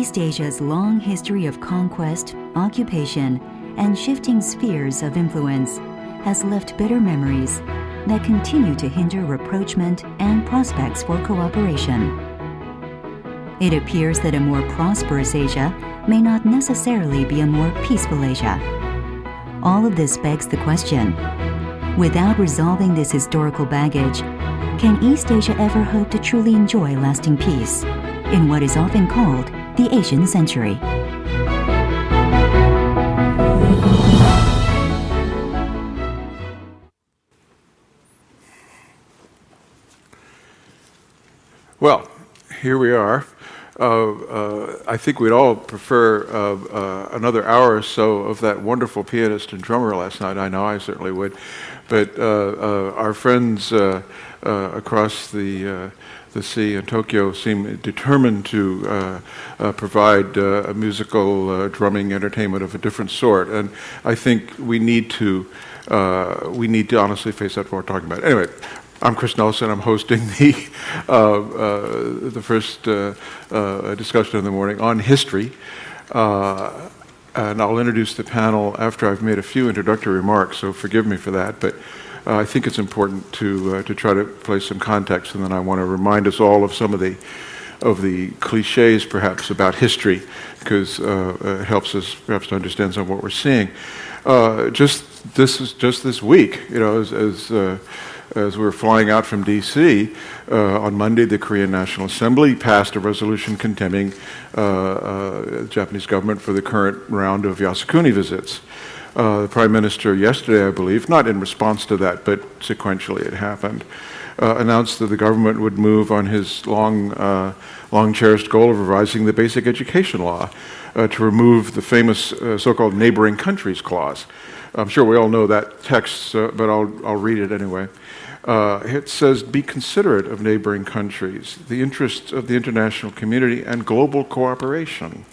East Asia's long history of conquest, occupation, and shifting spheres of influence has left bitter memories that continue to hinder rapprochement and prospects for cooperation. It appears that a more prosperous Asia may not necessarily be a more peaceful Asia. All of this begs the question, without resolving this historical baggage, can East Asia ever hope to truly enjoy lasting peace in what is often called the Asian century? Well, here we are. I think we'd all prefer another hour or so of that wonderful pianist and drummer last night. I know I certainly would. But our friends across the sea in Tokyo seem determined to provide a musical drumming entertainment of a different sort. And I think we need to honestly face up to what we're talking about. Anyway. I'm Chris Nelson. I'm hosting the first discussion of the morning on history, and I'll introduce the panel after I've made a few introductory remarks. So forgive me for that, but I think it's important to try to place some context, and then I want to remind us all of some of the cliches, perhaps, about history, because it helps us perhaps to understand some of what we're seeing. Just this week, you know, as we were flying out from D.C., on Monday, the Korean National Assembly passed a resolution condemning the Japanese government for the current round of Yasukuni visits. The Prime Minister yesterday, I believe, not in response to that, but sequentially it happened, announced that the government would move on his long-cherished goal of revising the basic education law to remove the famous so-called neighboring countries clause. I'm sure we all know that text, but I'll read it anyway. It says, be considerate of neighboring countries, the interests of the international community, and global cooperation.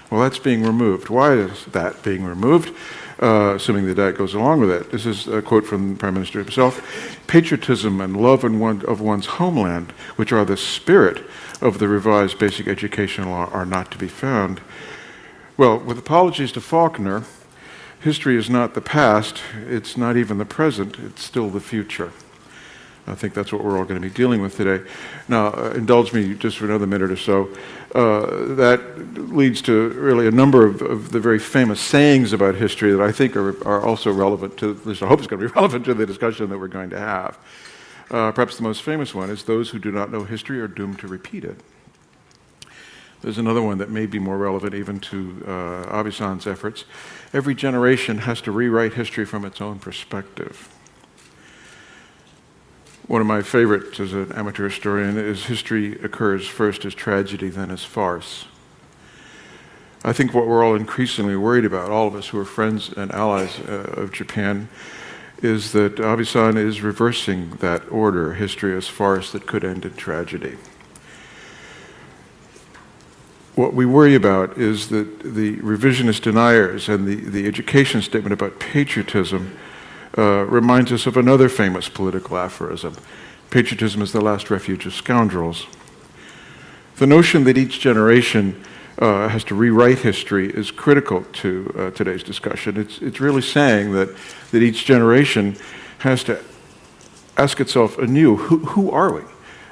Well, that's being removed. Why is that being removed? Assuming that goes along with it. This is a quote from the Prime Minister himself. Patriotism and love of one's homeland, which are the spirit of the revised basic education law, are not to be found. Well, with apologies to Faulkner, history is not the past, it's not even the present, it's still the future. I think that's what we're all going to be dealing with today. Now, indulge me just for another minute or so. That leads to really a number of the very famous sayings about history that I think are also relevant to, at least I hope it's going to be relevant to the discussion that we're going to have. Perhaps the most famous one is, those who do not know history are doomed to repeat it. There's another one that may be more relevant even to Abe-san's efforts. Every generation has to rewrite history from its own perspective. One of my favorites as an amateur historian is, history occurs first as tragedy, then as farce. I think what we're all increasingly worried about, all of us who are friends and allies of Japan, is that Abe-san is reversing that order, history as farce that could end in tragedy. What we worry about is that the revisionist deniers and the education statement about patriotism reminds us of another famous political aphorism. Patriotism is the last refuge of scoundrels. The notion that each generation has to rewrite history is critical to today's discussion. It's really saying that each generation has to ask itself anew, who are we?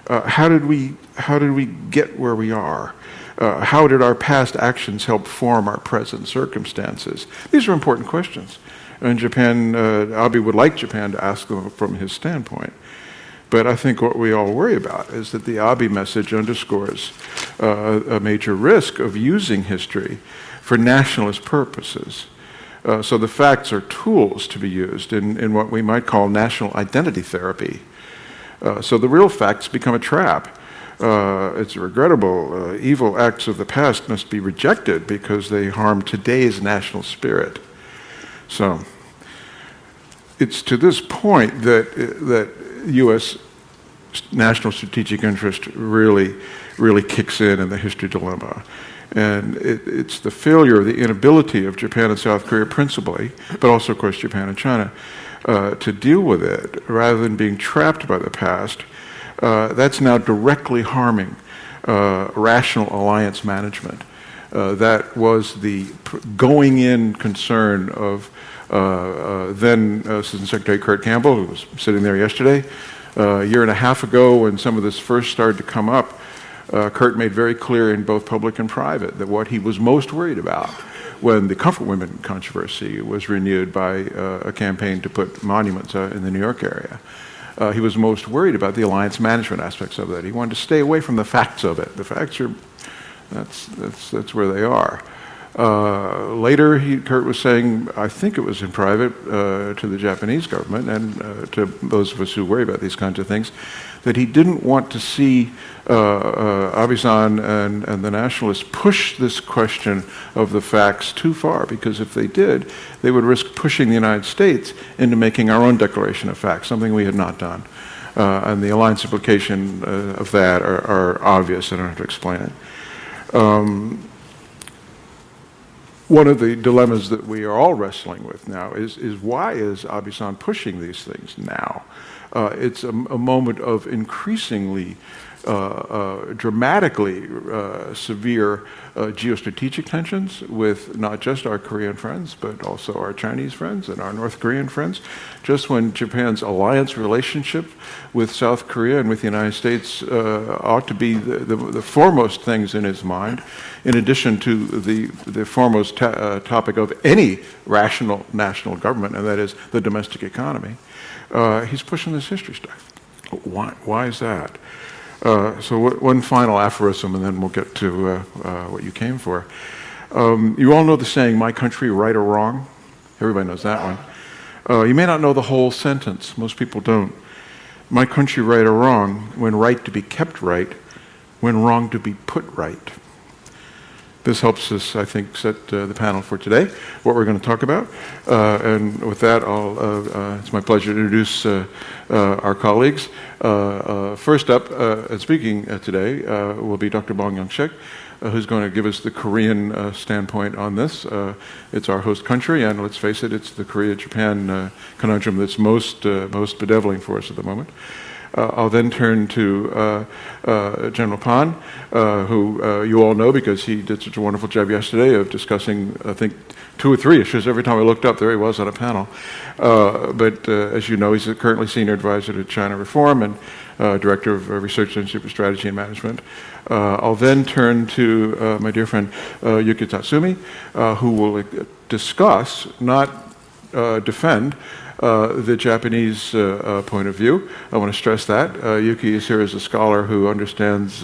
How did we get where we are? How did our past actions help form our present circumstances? These are important questions. And Japan, Abe would like Japan to ask them from his standpoint. But I think what we all worry about is that the Abe message underscores a major risk of using history for nationalist purposes. So the facts are tools to be used in what we might call national identity therapy. So the real facts become a trap. It's regrettable. Evil acts of the past must be rejected because they harm today's national spirit. So it's to this point that U.S. national strategic interest really kicks in the history dilemma. And it's the failure, the inability of Japan and South Korea principally, but also, of course, Japan and China, to deal with it rather than being trapped by the past. That's now directly harming rational alliance management. That was the going-in concern of then Assistant Secretary Kurt Campbell, who was sitting there yesterday. A year and a half ago, when some of this first started to come up, Kurt made very clear in both public and private that what he was most worried about when the comfort women controversy was renewed by a campaign to put monuments in the New York area, he was most worried about the alliance management aspects of that. He wanted to stay away from the facts of it. The facts are, that's where they are. Later, Kurt was saying, I think it was in private, to the Japanese government and to those of us who worry about these kinds of things, that he didn't want to see Abe-san and the nationalists push this question of the facts too far, because if they did, they would risk pushing the United States into making our own declaration of facts, something we had not done. And the alliance implication of that are obvious. I don't have to explain it. One of the dilemmas that we are all wrestling with now is why is Abe-san pushing these things now? It's a moment of increasingly dramatically severe geostrategic tensions with not just our Korean friends, but also our Chinese friends and our North Korean friends. Just when Japan's alliance relationship with South Korea and with the United States ought to be the foremost things in his mind, in addition to the foremost topic of any rational national government, and that is the domestic economy, he's pushing this history stuff. Why is that? So one final aphorism, and then we'll get to what you came for. You all know the saying, my country, right or wrong? Everybody knows that one. You may not know the whole sentence. Most people don't. My country, right or wrong, when right to be kept right, when wrong to be put right. This helps us, I think, set the panel for today, what we're going to talk about. And with that, it's my pleasure to introduce our colleagues. First up, and speaking today, will be Dr. Bong Youngshik, who's going to give us the Korean standpoint on this. It's our host country, and let's face it, it's the Korea-Japan conundrum that's most bedeviling for us at the moment. I'll then turn to General Pan, who you all know because he did such a wonderful job yesterday of discussing, I think, 2 or 3 issues. Every time I looked up, there he was on a panel. But as you know, he's currently Senior Advisor to China Reform and Director of Research Institute for Strategy and Management. I'll then turn to my dear friend Yuki Tatsumi, who will discuss, not defend, the Japanese point of view. I want to stress that. Yuki is here as a scholar who understands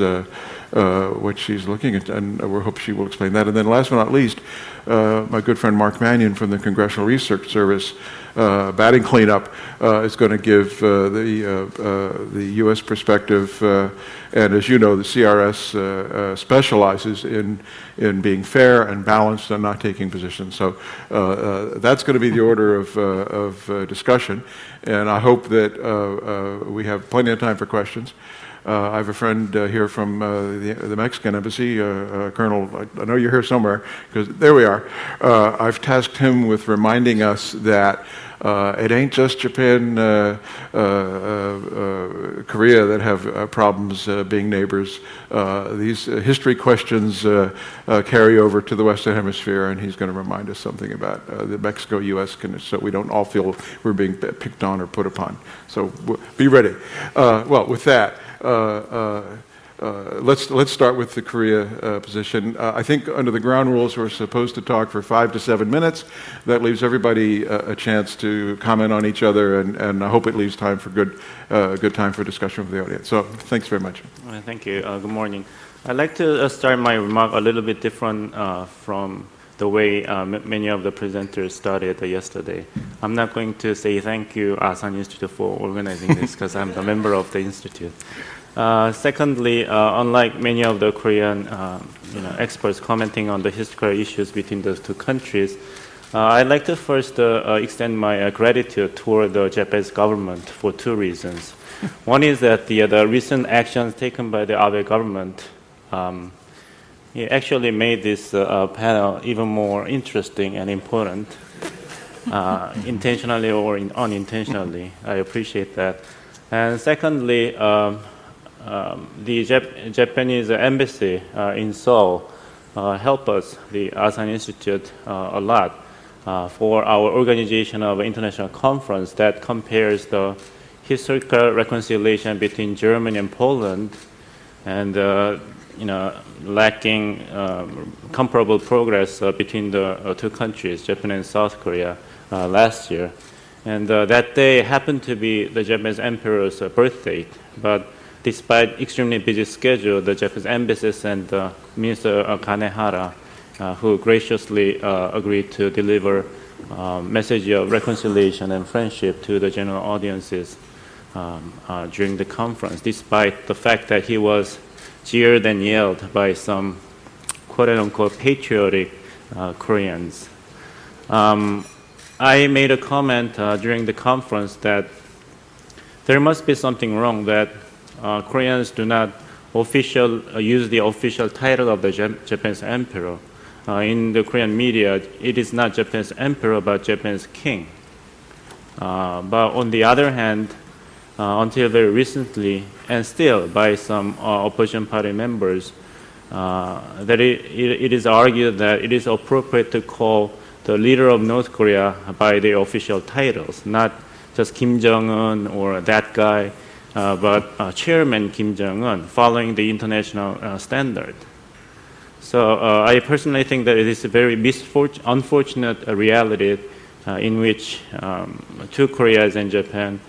what she's looking at, and we hope she will explain that. And then last but not least, my good friend Mark Manyin from the Congressional Research Service, batting cleanup, is going to give the U.S. perspective. And as you know, the CRS specializes in being fair and balanced and not taking positions. So that's going to be the order of discussion. And I hope that we have plenty of time for questions. I have a friend here from the Mexican embassy, Colonel, I know you're here somewhere, because there we are. I've tasked him with reminding us that it ain't just Japan, Korea that have problems being neighbors. These history questions carry over to the Western Hemisphere, and he's going to remind us something about the Mexico-U.S. so we don't all feel we're being picked on or put upon. So be ready. Well, with that, let's start with the Korea position. I think under the ground rules we're supposed to talk for 5 to 7 minutes. That leaves everybody a chance to comment on each other, and I hope it leaves time for good time for discussion with the audience. So thanks very much. Thank you. Good morning. I'd like to start my remark a little bit different from the way many of the presenters started yesterday. I'm not going to say thank you, Asan Institute, for organizing this, because I'm a member of the institute. Secondly, unlike many of the Korean experts commenting on the historical issues between those two countries, I'd like to first extend my gratitude toward the Japanese government for 2 reasons. One is that the recent actions taken by the Abe government it actually made this panel even more interesting and important, intentionally or unintentionally. I appreciate that. And secondly, the Japanese embassy in Seoul helped us, the Asan Institute, a lot for our organization of an international conference that compares the historical reconciliation between Germany and Poland, and lacking comparable progress between the two countries, Japan and South Korea, last year. And that day happened to be the Japanese emperor's birthday. But despite extremely busy schedule, the Japanese embassy sent Minister Kanehara, who graciously agreed to deliver message of reconciliation and friendship to the general audiences during the conference, despite the fact that he was jeered and yelled by some quote-unquote patriotic Koreans. I made a comment during the conference that there must be something wrong that Koreans do not use the official title of the Japanese emperor. In the Korean media, it is not Japanese emperor, but Japanese king. But on the other hand, until very recently, and still by some opposition party members, that it is argued that it is appropriate to call the leader of North Korea by their official titles, not just Kim Jong-un or that guy, but Chairman Kim Jong-un, following the international standard. So I personally think that it is a very unfortunate reality in which two Koreas and Japan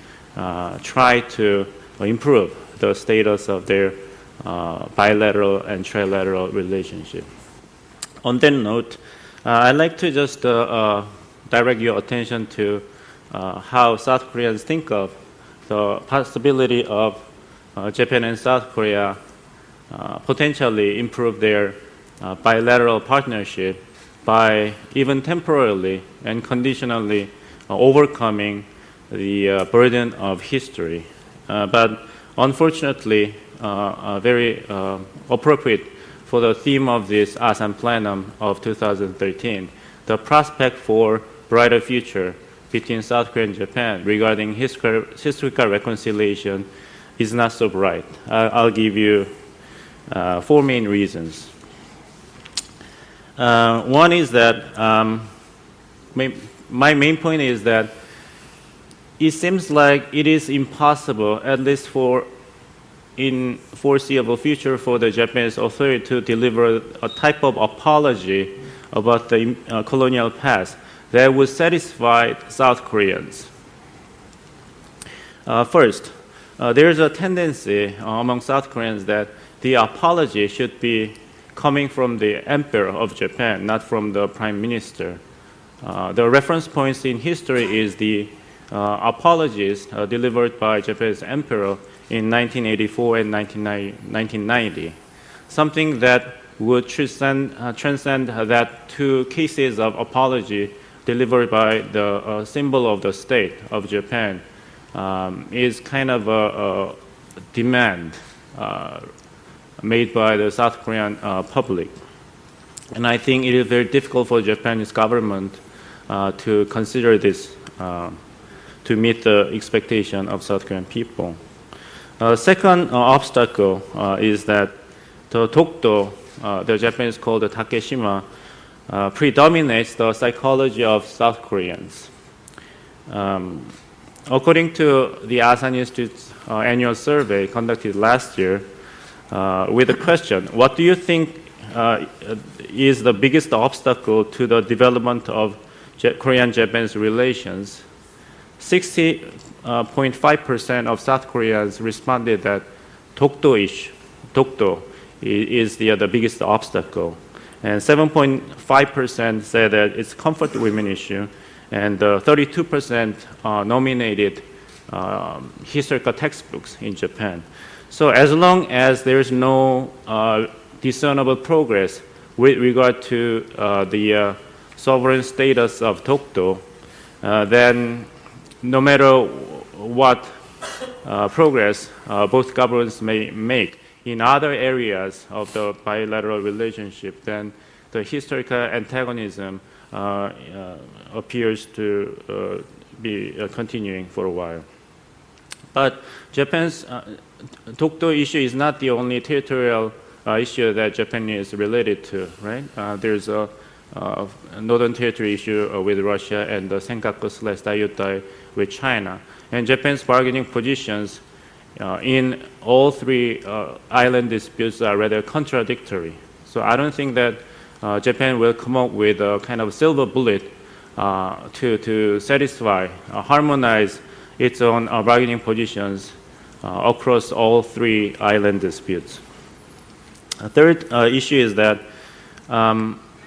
try to improve the status of their bilateral and trilateral relationship. On that note, I'd like to just direct your attention to how South Koreans think of the possibility of Japan and South Korea potentially improve their bilateral partnership by even temporarily and conditionally overcoming the burden of history. But unfortunately, very appropriate for the theme of this Asan Plenum of 2013, the prospect for brighter future between South Korea and Japan regarding historical reconciliation is not so bright. I'll give you 4 main reasons. One is that my main point is that it seems like it is impossible, at least in foreseeable future, for the Japanese authority to deliver a type of apology about the colonial past that would satisfy South Koreans. First, there is a tendency among South Koreans that the apology should be coming from the emperor of Japan, not from the prime minister. The reference points in history is the apologies delivered by Japanese emperor in 1984 and 1990, something that would transcend that 2 cases of apology delivered by the symbol of the state of Japan is kind of a demand made by the South Korean public. And I think it is very difficult for the Japanese government to consider this to meet the expectation of South Korean people. Second obstacle is that the Dokdo, the Japanese call the Takeshima, predominates the psychology of South Koreans. According to the Asan Institute's annual survey conducted last year, with the question, what do you think is the biggest obstacle to the development of Korean-Japanese relations? 60.5% of South Koreans responded that Dokdo is the biggest obstacle. And 7.5% said that it's comfort women issue, and 32% nominated historical textbooks in Japan. So as long as there's no discernible progress with regard to the sovereign status of Dokdo, then no matter what progress both governments may make in other areas of the bilateral relationship, then the historical antagonism appears to be continuing for a while. But Japan's Dokdo issue is not the only territorial issue that Japan is related to, right? There's a Northern Territory issue with Russia and the Senkaku/Diaoyutai with China. And Japan's bargaining positions in all three island disputes are rather contradictory. So I don't think that Japan will come up with a kind of silver bullet to satisfy, harmonize its own bargaining positions across all three island disputes. A third issue is that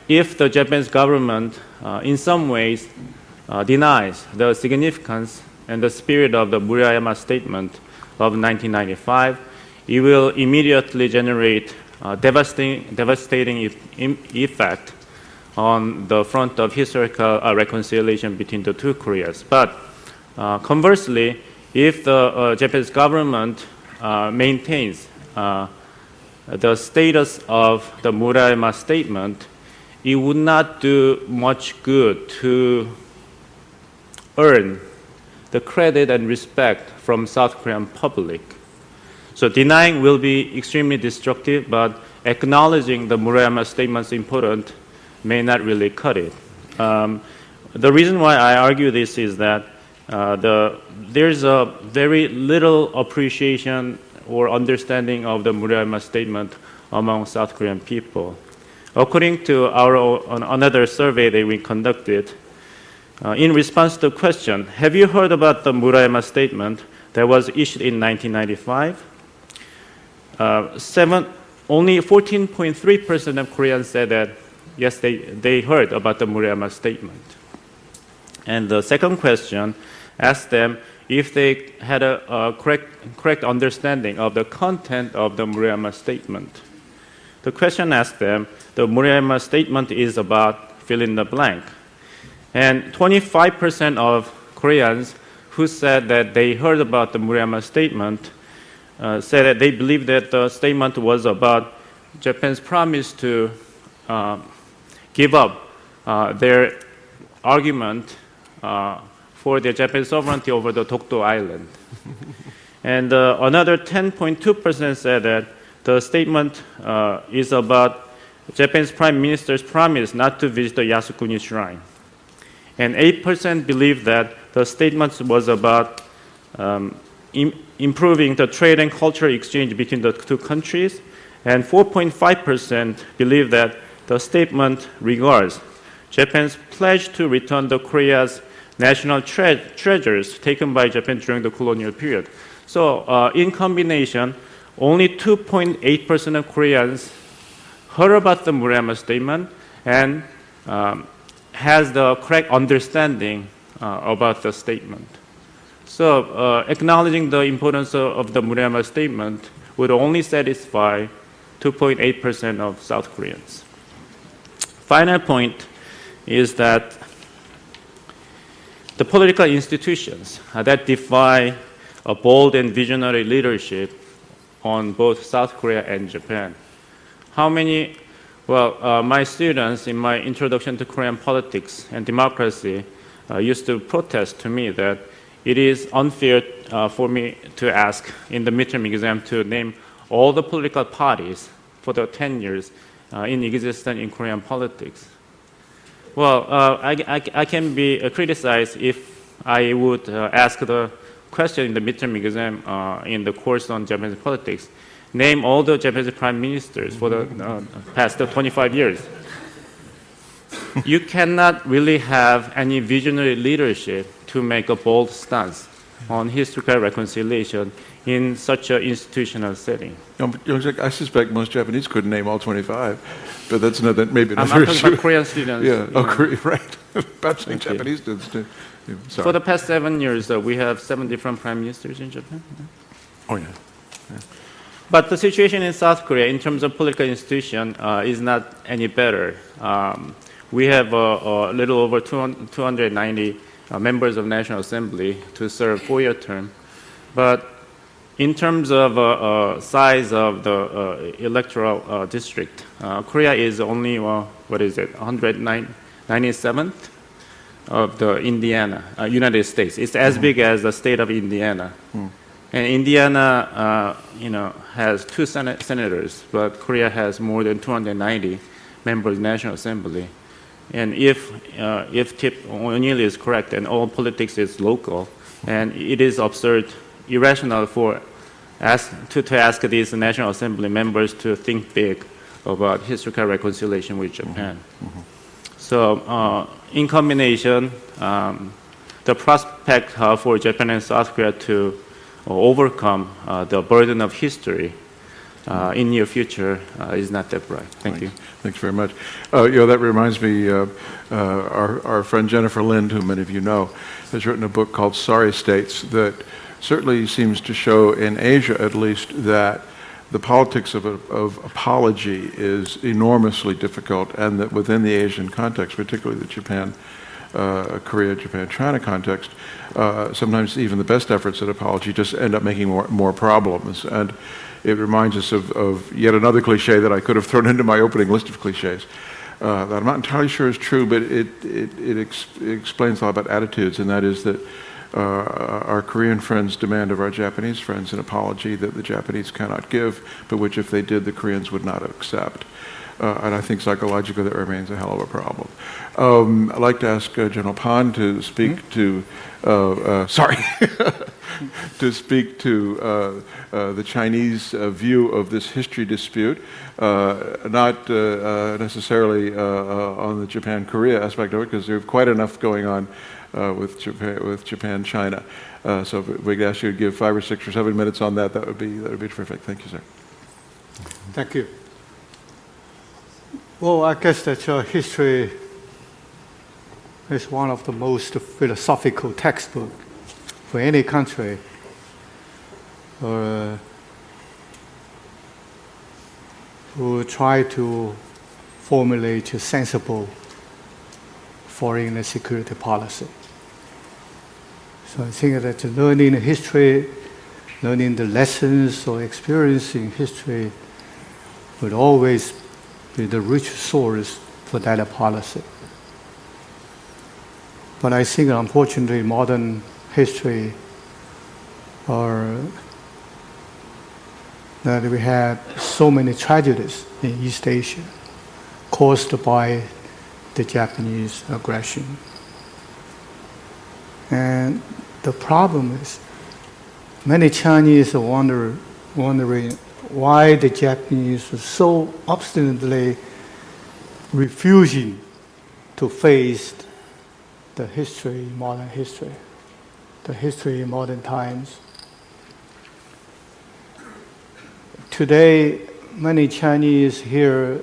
if the Japanese government in some ways denies the significance and the spirit of the Murayama Statement of 1995, it will immediately generate devastating effect on the front of historical reconciliation between the two Koreas. But conversely, if the Japanese government maintains the status of the Murayama Statement, it would not do much good to earn the credit and respect from South Korean public. So denying will be extremely destructive, but acknowledging the Murayama Statement's importance may not really cut it. The reason why I argue this is that there's a very little appreciation or understanding of the Murayama Statement among South Korean people. According to another survey that we conducted, in response to the question, have you heard about the Murayama Statement that was issued in 1995? Only 14.3% of Koreans said that, yes, they heard about the Murayama Statement. And the second question asked them if they had a correct understanding of the content of the Murayama Statement. The question asked them, the Murayama Statement is about fill in the blank. And 25% of Koreans who said that they heard about the Murayama Statement said that they believed that the statement was about Japan's promise to give up their argument for the Japanese sovereignty over the Dokdo Island. And another 10.2% said that the statement is about Japanese Prime Minister's promise not to visit the Yasukuni Shrine. And 8% believe that the statement was about improving the trade and cultural exchange between the two countries. And 4.5% believe that the statement regards Japan's pledge to return the Korea's national treasures taken by Japan during the colonial period. So in combination, only 2.8% of Koreans heard about the Murayama Statement and has the correct understanding about the statement. So acknowledging the importance of the Murayama Statement would only satisfy 2.8% of South Koreans. Final point is that the political institutions that defy a bold and visionary leadership on both South Korea and Japan. How many, my students in my introduction to Korean politics and democracy used to protest to me that it is unfair for me to ask in the midterm exam to name all the political parties for the 10 years in existence in Korean politics. Well, I can be criticized if I would ask the question in the midterm exam in the course on Japanese politics. Name all the Japanese prime ministers for the past 25 years. You cannot really have any visionary leadership to make a bold stance on historical reconciliation in such an institutional setting. Youngshik, I suspect most Japanese couldn't name all 25, but that's maybe I'm another talking issue. about Korean students. Yeah, right. Perhaps saying Japanese students too. Yeah, sorry. For the past 7 years, we have 7 different prime ministers in Japan. Oh, yeah. But the situation in South Korea, in terms of political institution, is not any better. We have a little over 290 members of National Assembly to serve 4-year term. But in terms of size of the electoral district, Korea is only, 197th of the Indiana, United States. It's as big as the state of Indiana. And Indiana, has 2 senators, but Korea has more than 290 members of the National Assembly. And if Tip O'Neill is correct and all politics is local, and it is absurd, irrational to ask these National Assembly members to think big about historical reconciliation with Japan. Mm-hmm. So in combination, the prospect for Japan and South Korea to overcome the burden of history in near future is not that bright. Thank you. Thanks very much. That reminds me, our friend Jennifer Lind, who many of you know, has written a book called Sorry States that certainly seems to show, in Asia at least, that the politics of apology is enormously difficult, and that within the Asian context, particularly the Korea, Japan, China context, sometimes even the best efforts at apology just end up making more problems. And it reminds us of yet another cliche that I could have thrown into my opening list of cliches that I'm not entirely sure is true, but it explains a lot about attitudes, and that is that our Korean friends demand of our Japanese friends an apology that the Japanese cannot give, but which if they did, the Koreans would not accept. And I think psychologically that remains a hell of a problem. I'd like to ask General Pan to speak to, to speak to the Chinese view of this history dispute, not necessarily on the Japan-Korea aspect of it, because there's quite enough going on with Japan-China. So if we could ask you to give 5 or 6 or 7 minutes on that, that would be terrific. Thank you, sir. Thank you. Well, I guess that history is one of the most philosophical textbooks for any country who try to formulate a sensible foreign and security policy. So I think that learning history, learning the lessons or experiencing history would always be the rich source for that policy. But I think, unfortunately, modern history, that we had so many tragedies in East Asia caused by the Japanese aggression. And the problem is, many Chinese are wondering why the Japanese are so obstinately refusing to face the history, modern history, the history in modern times. Today, many Chinese here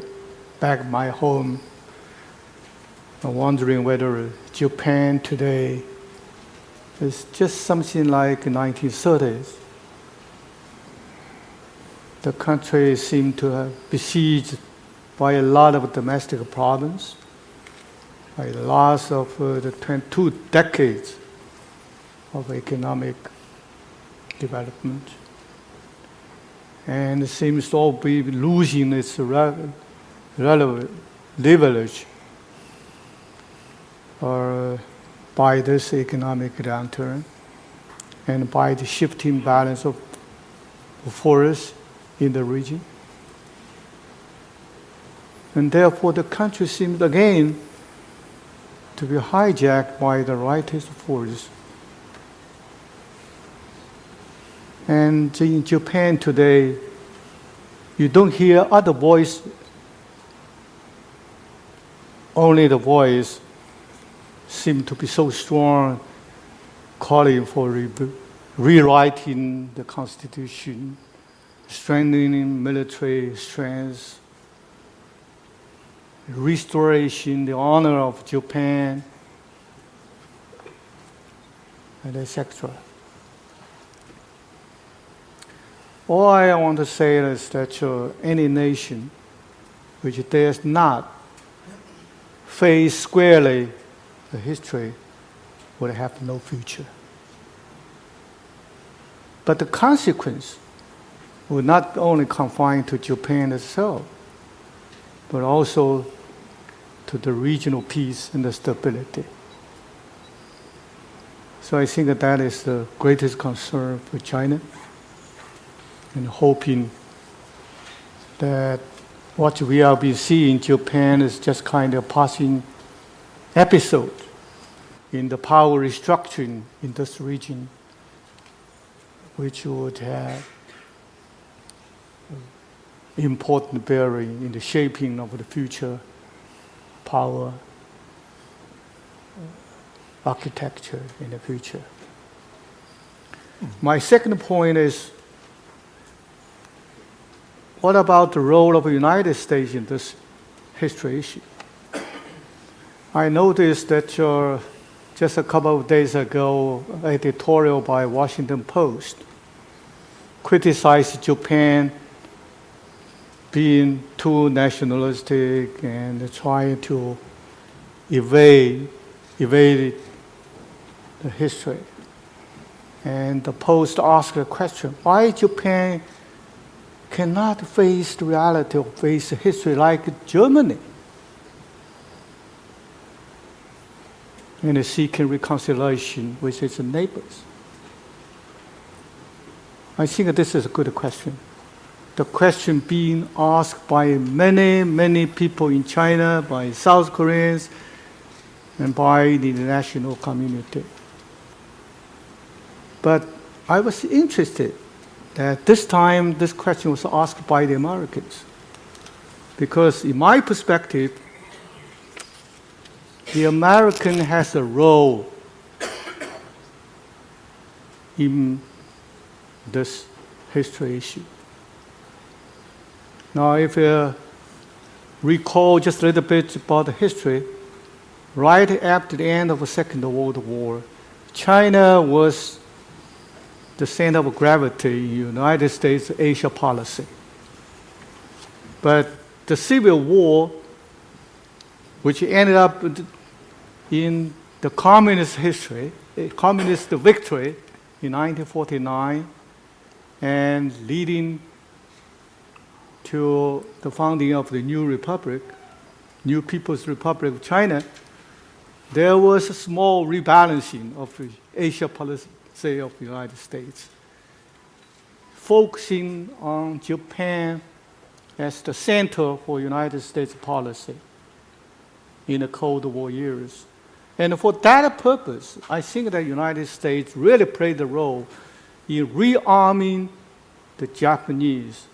back at my home are wondering whether Japan today is just something like 1930s. The country seemed to have besieged by a lot of domestic problems, by the loss of the 2 decades of economic development, and it seems to all be losing its leverage by this economic downturn and by the shifting balance of force in the region. And therefore the country seems again to be hijacked by the rightist forces. And in Japan today, you don't hear other voice, only the voice seems to be so strong, calling for rewriting the constitution, strengthening military strength, restoration, the honor of Japan, and etc. All I want to say is that any nation which dares not face squarely the history will have no future. But the consequence will not only confine to Japan itself, but also to the regional peace and the stability. So I think that is the greatest concern for China, and hoping that what we are be seeing in Japan is just kind of passing episode in the power restructuring in this region, which would have important bearing in the shaping of the future power architecture in the future. My second point is, what about the role of the United States in this history issue? I noticed that just a couple of days ago, an editorial by Washington Post criticized Japan being too nationalistic and trying to evade the history. And the Post asked the question, why Japan cannot face the reality or face history like Germany? And seeking reconciliation with its neighbors. I think this is a good question. The question being asked by many, many people in China, by South Koreans, and by the international community. But I was interested that this time this question was asked by the Americans. Because in my perspective, the American has a role in this history issue. Now, if you recall just a little bit about the history, right after the end of the Second World War, China was the center of gravity in United States Asia policy. But the Civil War, which ended up in the communist history, a communist victory in 1949, and leading to the founding of the new republic, New People's Republic of China, there was a small rebalancing of the Asia policy of the United States, focusing on Japan as the center for United States policy in the Cold War years. And for that purpose, I think that the United States really played a role in rearming the Japanese.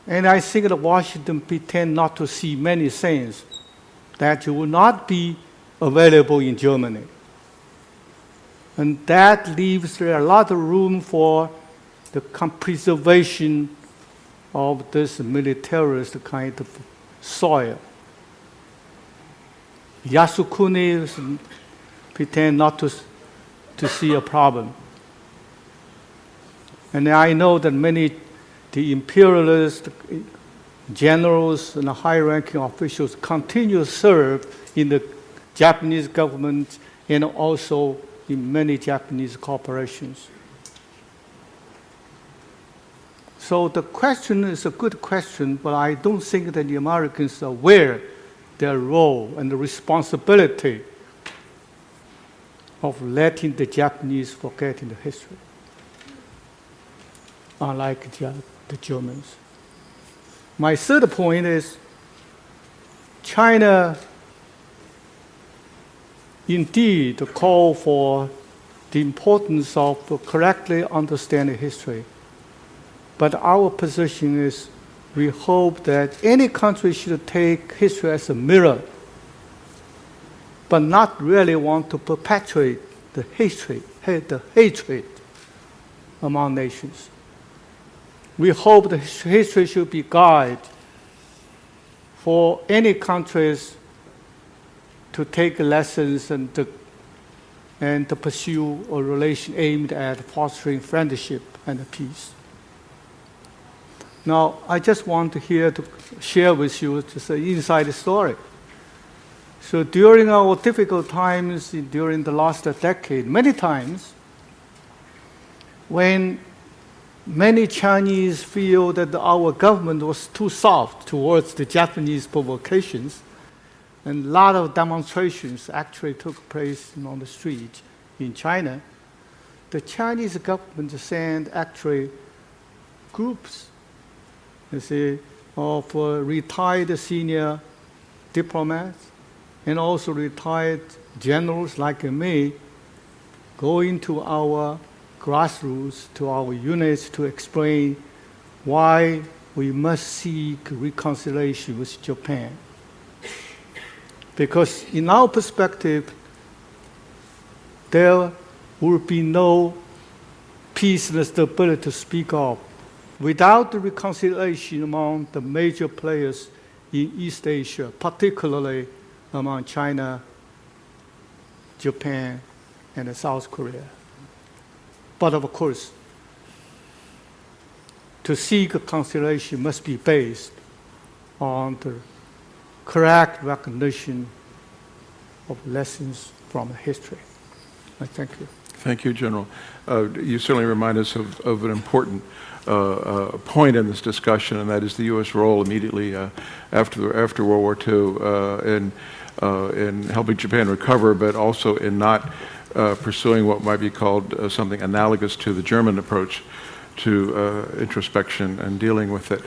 And I think that Washington pretend not to see many things that will not be available in Germany. And that leaves a lot of room for the preservation of this militarist kind of soil. Yasukuni pretend not to see a problem. And I know that many the imperialist generals and high-ranking officials continue to serve in the Japanese government and also in many Japanese corporations. So the question is a good question, but I don't think that the Americans are aware their role and the responsibility of letting the Japanese forget in the history, unlike the Germans. My third point is China indeed call for the importance of correctly understanding history. But our position is we hope that any country should take history as a mirror, but not really want to perpetuate the hatred among nations. We hope that history should be a guide for any countries to take lessons and to pursue a relation aimed at fostering friendship and peace. Now, I just want to share with you just an inside story. So during our difficult times, during the last decade, many times, when many Chinese feel that our government was too soft towards the Japanese provocations, And a lot of demonstrations actually took place on the street in China. The Chinese government sent actually groups, you see, of retired senior diplomats and also retired generals like me going to our grassroots, to our units to explain why we must seek reconciliation with Japan. Because in our perspective, there will be no peace and stability to speak of without the reconciliation among the major players in East Asia, particularly among China, Japan, and South Korea. But of course, to seek reconciliation must be based on the correct recognition of lessons from history. I thank you. Thank you, General. You certainly remind us of an important point in this discussion, and that is the U.S. role immediately after World War II in helping Japan recover, but also in not pursuing what might be called something analogous to the German approach to introspection and dealing with it.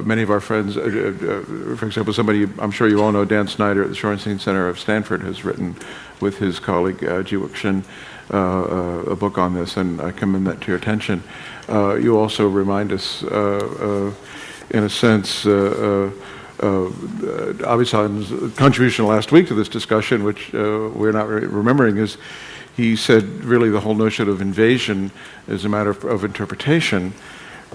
Many of our friends, for example, somebody I'm sure you all know, Dan Snyder at the Shorenstein Center of Stanford, has written with his colleague Jiwook-shin a book on this, and I commend that to your attention. You also remind us, in a sense, Abe-san's contribution last week to this discussion, which we're not remembering, is he said really the whole notion of invasion is a matter of interpretation.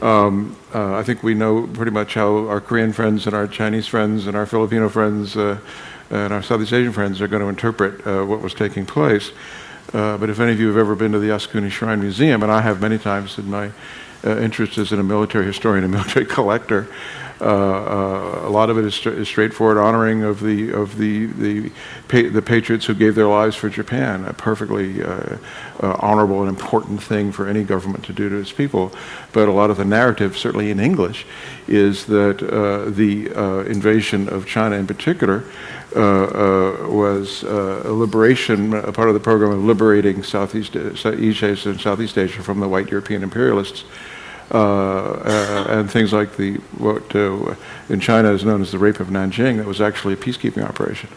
I think we know pretty much how our Korean friends and our Chinese friends and our Filipino friends and our Southeast Asian friends are going to interpret what was taking place. But if any of you have ever been to the Yasukuni Shrine Museum, and I have many times in my interest as a military historian and military collector, a lot of it is straightforward honoring of the patriots who gave their lives for Japan, a perfectly honorable and important thing for any government to do to its people. But a lot of the narrative, certainly in English, is that the invasion of China in particular was a liberation, a part of the program of liberating East Asia and Southeast Asia from the white European imperialists. And things like what in China is known as the Rape of Nanjing, that was actually a peacekeeping operation.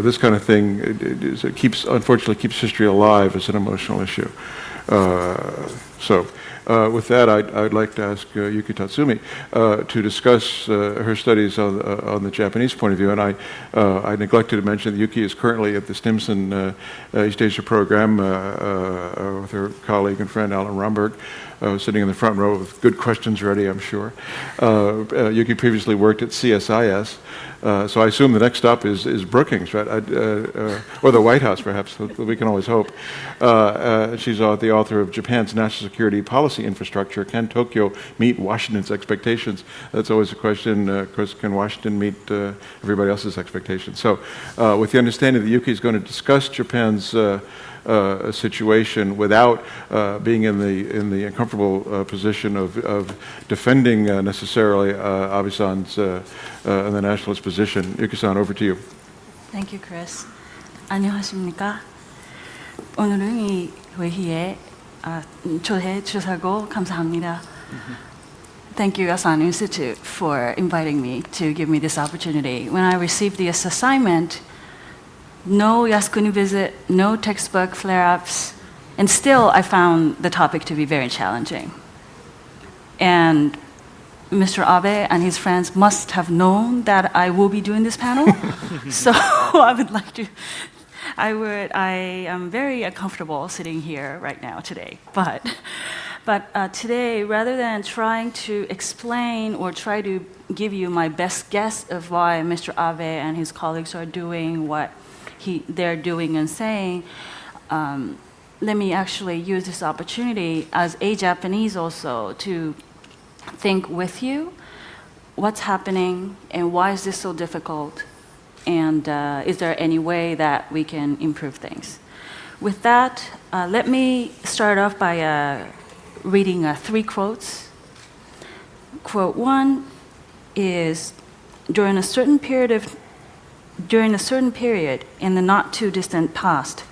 This kind of thing unfortunately keeps history alive as an emotional issue. With that, I'd like to ask Yuki Tatsumi to discuss her studies on the Japanese point of view. And I neglected to mention that Yuki is currently at the Stimson East Asia program with her colleague and friend Alan Romberg, sitting in the front row with good questions ready, I'm sure. Yuki previously worked at CSIS. So I assume the next stop is Brookings, right? Or the White House, perhaps. We can always hope. She's the author of Japan's National Security Policy Infrastructure. Can Tokyo meet Washington's expectations? That's always a question. Of course, can Washington meet everybody else's expectations? So with the understanding that Yuki is going to discuss Japan's situation without being in the uncomfortable position of defending necessarily Abe-san's and the nationalist position. Yuki-san, over to you. Thank you, Chris. 안녕하십니까? 오늘은 이 회의에 초대해 주셔서 감사합니다. Thank you, Asan Institute, for inviting me to give me this opportunity. When I received this assignment, no Yasukuni visit, no textbook flare-ups, and still I found the topic to be very challenging. And Mr. Abe and his friends must have known that I will be doing this panel. So I am very uncomfortable sitting here right now today. But today, rather than trying to explain or try to give you my best guess of why Mr. Abe and his colleagues are doing what they're doing and saying, let me actually use this opportunity as a Japanese also to think with you what's happening and why is this so difficult, and is there any way that we can improve things. With that, let me start off by reading 3 quotes. Quote 1 is, during a certain period of during a certain period in the not too distant past,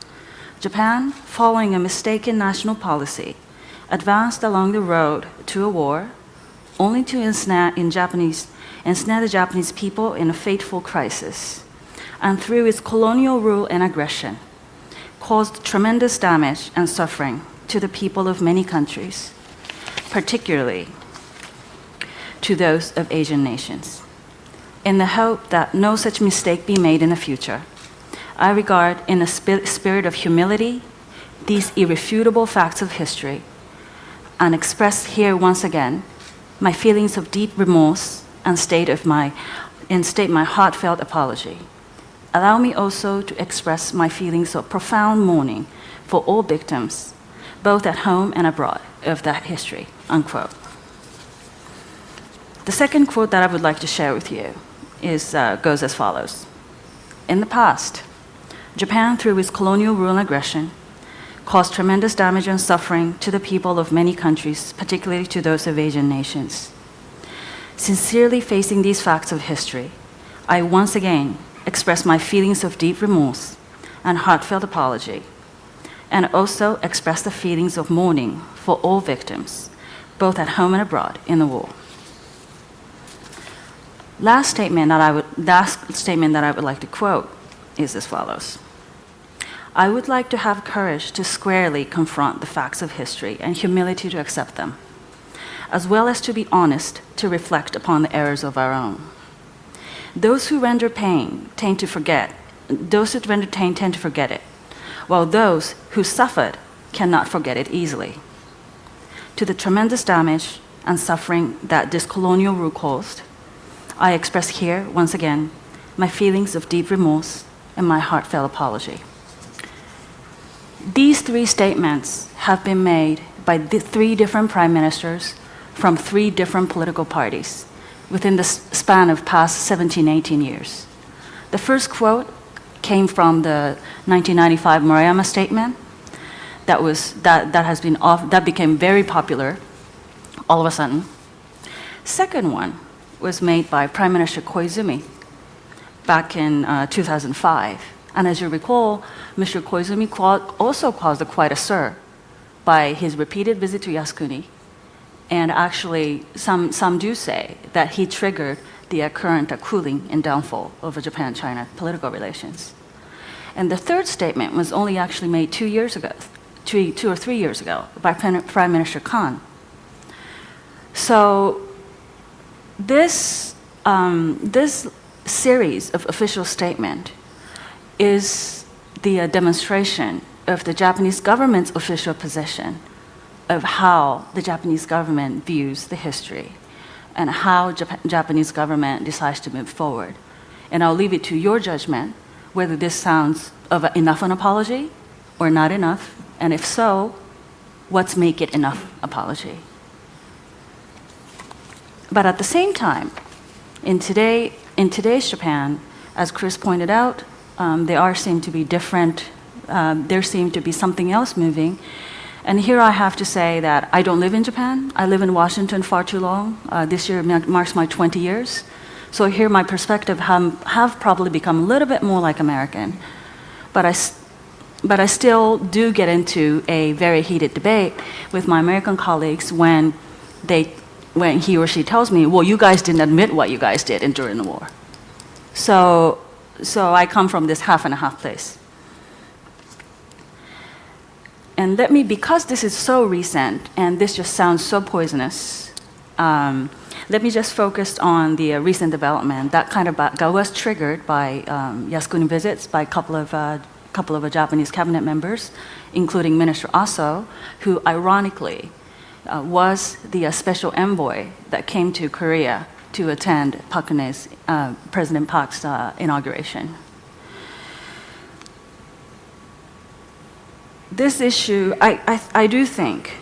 Japan, following a mistaken national policy, advanced along the road to a war, only to ensnare the Japanese people in a fateful crisis, and through its colonial rule and aggression, caused tremendous damage and suffering to the people of many countries, particularly to those of Asian nations. In the hope that no such mistake be made in the future, I regard in a spirit of humility these irrefutable facts of history and express here once again my feelings of deep remorse and state my heartfelt apology. Allow me also to express my feelings of profound mourning for all victims, both at home and abroad, of that history, unquote. The second quote that I would like to share with you goes as follows. In the past, Japan, through its colonial rule and aggression, caused tremendous damage and suffering to the people of many countries, particularly to those of Asian nations. Sincerely facing these facts of history, I once again express my feelings of deep remorse and heartfelt apology, and also express the feelings of mourning for all victims, both at home and abroad, in the war. Last statement that I would like to quote is as follows. I would like to have courage to squarely confront the facts of history and humility to accept them, as well as to be honest to reflect upon the errors of our own. Those who render pain tend to forget it, while those who suffered cannot forget it easily. To the tremendous damage and suffering that this colonial rule caused, I express here, once again, my feelings of deep remorse and my heartfelt apology. These three statements have been made by three different prime ministers from three different political parties within the span of past 17, 18 years. The first quote came from the 1995 Murayama statement that became very popular all of a sudden. Second one was made by Prime Minister Koizumi back in 2005. And as you recall, Mr. Koizumi also caused quite a stir by his repeated visit to Yasukuni. And actually, some do say that he triggered the current cooling and downfall of Japan-China political relations. And the third statement was only actually made 2 years ago, 2 or 3 years ago, by Prime Minister Khan. So this series of official statements is the demonstration of the Japanese government's official position of how the Japanese government views the history and how Japanese government decides to move forward. And I'll leave it to your judgment whether this sounds of enough an apology or not enough, and if so, what's make it enough apology. But at the same time, in today's Japan, as Chris pointed out, there seem to be something else moving. And here I have to say that I don't live in Japan. I live in Washington far too long. This year marks my 20 years. So here my perspective have probably become a little bit more like American. But I still do get into a very heated debate with my American colleagues when he or she tells me, well, you guys didn't admit what you guys did during the war. So I come from this half and a half place. And because this is so recent and this just sounds so poisonous, let me just focus on the recent development that was triggered by Yasukuni visits by a couple of Japanese cabinet members, including Minister Aso, who ironically was the special envoy that came to Korea to attend President Park's inauguration. This issue, I do think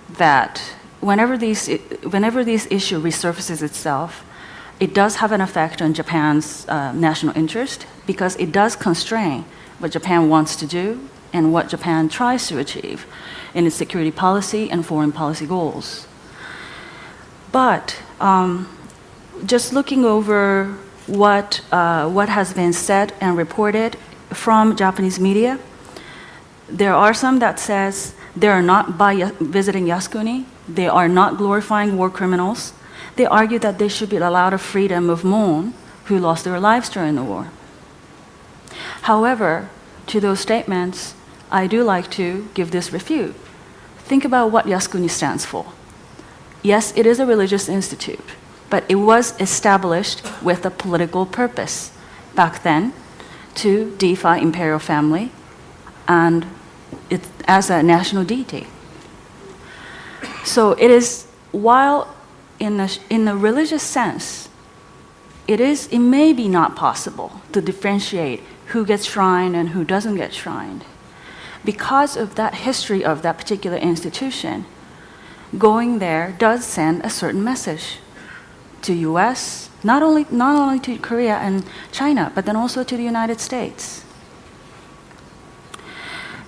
that whenever this issue resurfaces itself, it does have an effect on Japan's national interest because it does constrain what Japan wants to do and what Japan tries to achieve in its security policy and foreign policy goals. But just looking over what has been said and reported from Japanese media. There are some that says they are not visiting Yasukuni. They are not glorifying war criminals. They argue that they should be allowed a freedom of Mon, who lost their lives during the war. However, to those statements, I do like to give this refute. Think about what Yasukuni stands for. Yes, it is a religious institute, but it was established with a political purpose back then to deify imperial family and it as a national deity. So it is, while in a religious sense, it may be not possible to differentiate who gets shrined and who doesn't get shrined. Because of that history of that particular institution, going there does send a certain message to US, not only to Korea and China, but then also to the United States.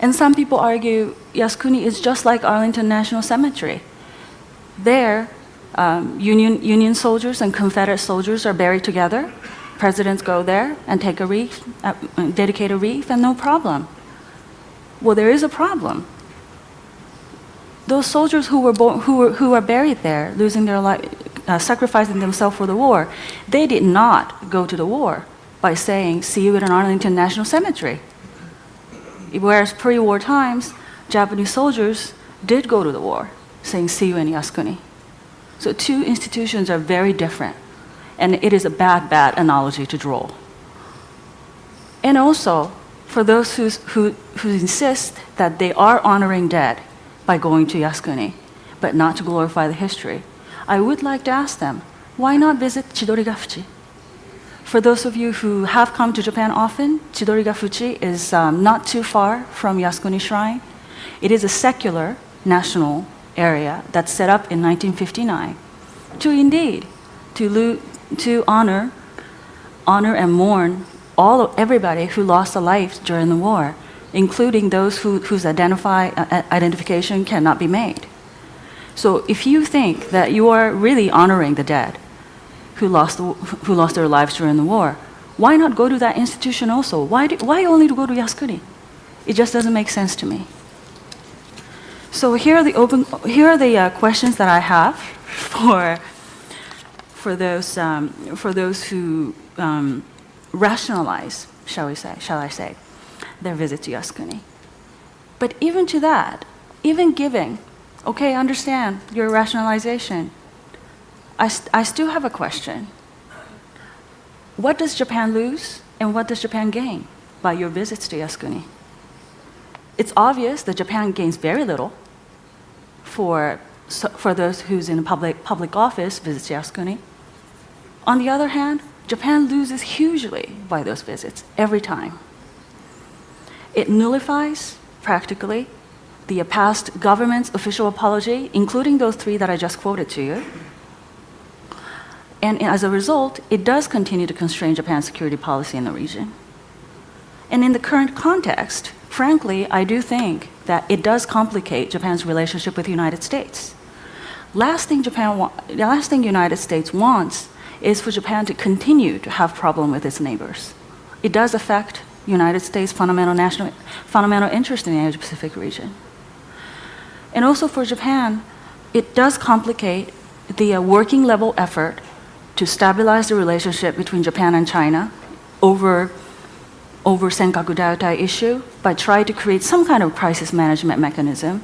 And some people argue Yasukuni is just like Arlington National Cemetery. There, Union soldiers and Confederate soldiers are buried together. Presidents go there and take a wreath, dedicate a wreath, and no problem. Well, there is a problem. Those soldiers who were buried there, losing their life, sacrificing themselves for the war, they did not go to the war by saying, "See you in Arlington National Cemetery." Whereas pre-war times, Japanese soldiers did go to the war, saying, "See you in Yasukuni." So two institutions are very different, and it is a bad analogy to draw. And also, for those who insist that they are honoring dead by going to Yasukuni, but not to glorify the history, I would like to ask them, why not visit Chidori-ga-Fuchi? For those of you who have come to Japan often, Chidori-ga-Fuchi is not too far from Yasukuni Shrine. It is a secular national area that's set up in 1959 to honor and mourn everybody who lost a life during the war, including those whose identification cannot be made. So if you think that you are really honoring the dead who lost their lives during the war, why not go to that institution also? Why only to go to Yasukuni? It just doesn't make sense to me. So here are the questions that I have for those who rationalize, shall I say, their visit to Yasukuni. But even to that, even giving, okay, I understand your rationalization, I still have a question. What does Japan lose and what does Japan gain by your visits to Yasukuni? It's obvious that Japan gains very little for those who's in public office visits Yasukuni. On the other hand, Japan loses hugely by those visits every time. It nullifies, practically, the past government's official apology, including those three that I just quoted to you. And as a result, it does continue to constrain Japan's security policy in the region. And in the current context, frankly, I do think that it does complicate Japan's relationship with the United States. Last thing United States wants is for Japan to continue to have problem with its neighbors. It does affect United States' fundamental interest in the Asia-Pacific region. And also for Japan, it does complicate the working level effort to stabilize the relationship between Japan and China over Senkaku Daiotai issue by trying to create some kind of crisis management mechanism,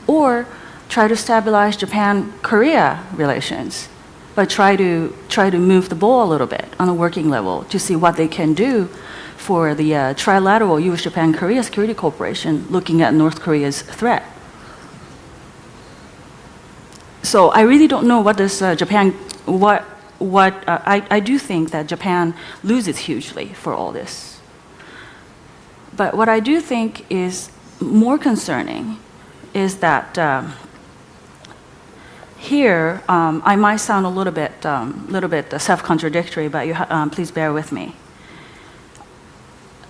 or try to stabilize Japan-Korea relations by try to move the ball a little bit on a working level to see what they can do for the trilateral U.S.-Japan-Korea Security Cooperation looking at North Korea's threat. So I really don't know what does Japan, I do think that Japan loses hugely for all this. But what I do think is more concerning is that here, I might sound a little bit self-contradictory, but please bear with me.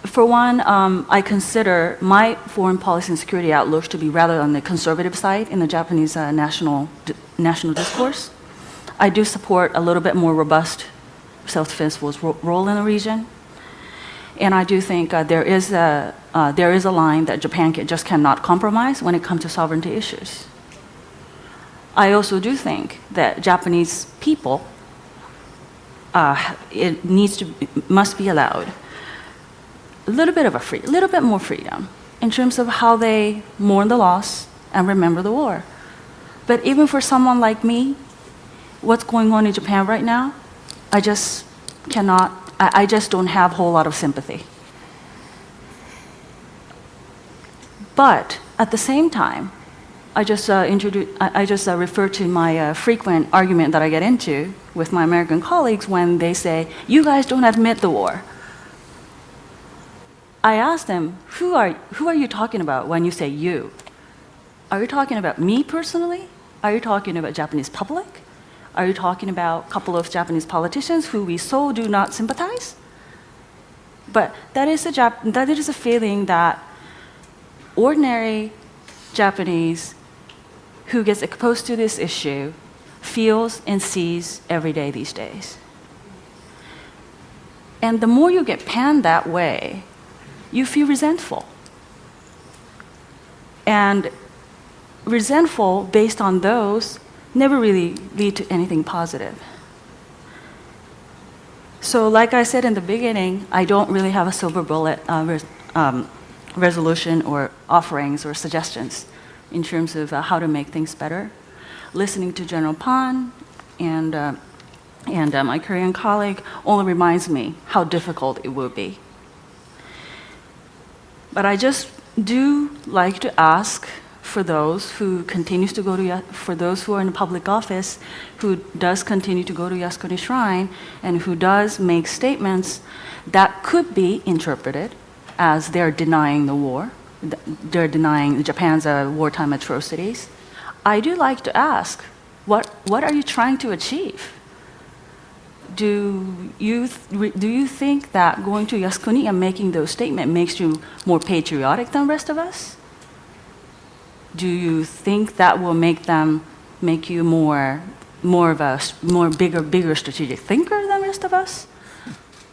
For one, I consider my foreign policy and security outlook to be rather on the conservative side in the Japanese national discourse. I do support a little bit more robust self-defense force role in the region. And I do think there is a line that Japan just cannot compromise when it comes to sovereignty issues. I also do think that Japanese people must be allowed a little bit more freedom in terms of how they mourn the loss and remember the war. But even for someone like me, what's going on in Japan right now, I just don't have a whole lot of sympathy. But at the same time, I just refer to my frequent argument that I get into with my American colleagues when they say, "You guys don't admit the war." I ask them, who are you talking about when you say you? Are you talking about me personally? Are you talking about Japanese public? Are you talking about a couple of Japanese politicians who we so do not sympathize? But that is a feeling that ordinary Japanese who gets exposed to this issue feels and sees every day these days. And the more you get panned that way, you feel resentful. And resentful based on those never really lead to anything positive. So like I said in the beginning, I don't really have a silver bullet resolution or offerings or suggestions in terms of how to make things better. Listening to General Pan and my Korean colleague only reminds me how difficult it will be. But I just do like to ask for those who for those who are in public office, who does continue to go to Yasukuni Shrine and who does make statements that could be interpreted as they're denying the war, they're denying Japan's wartime atrocities. I do like to ask, what are you trying to achieve? Do you think that going to Yasukuni and making those statements makes you more patriotic than the rest of us? Do you think that will make you more bigger strategic thinker than the rest of us?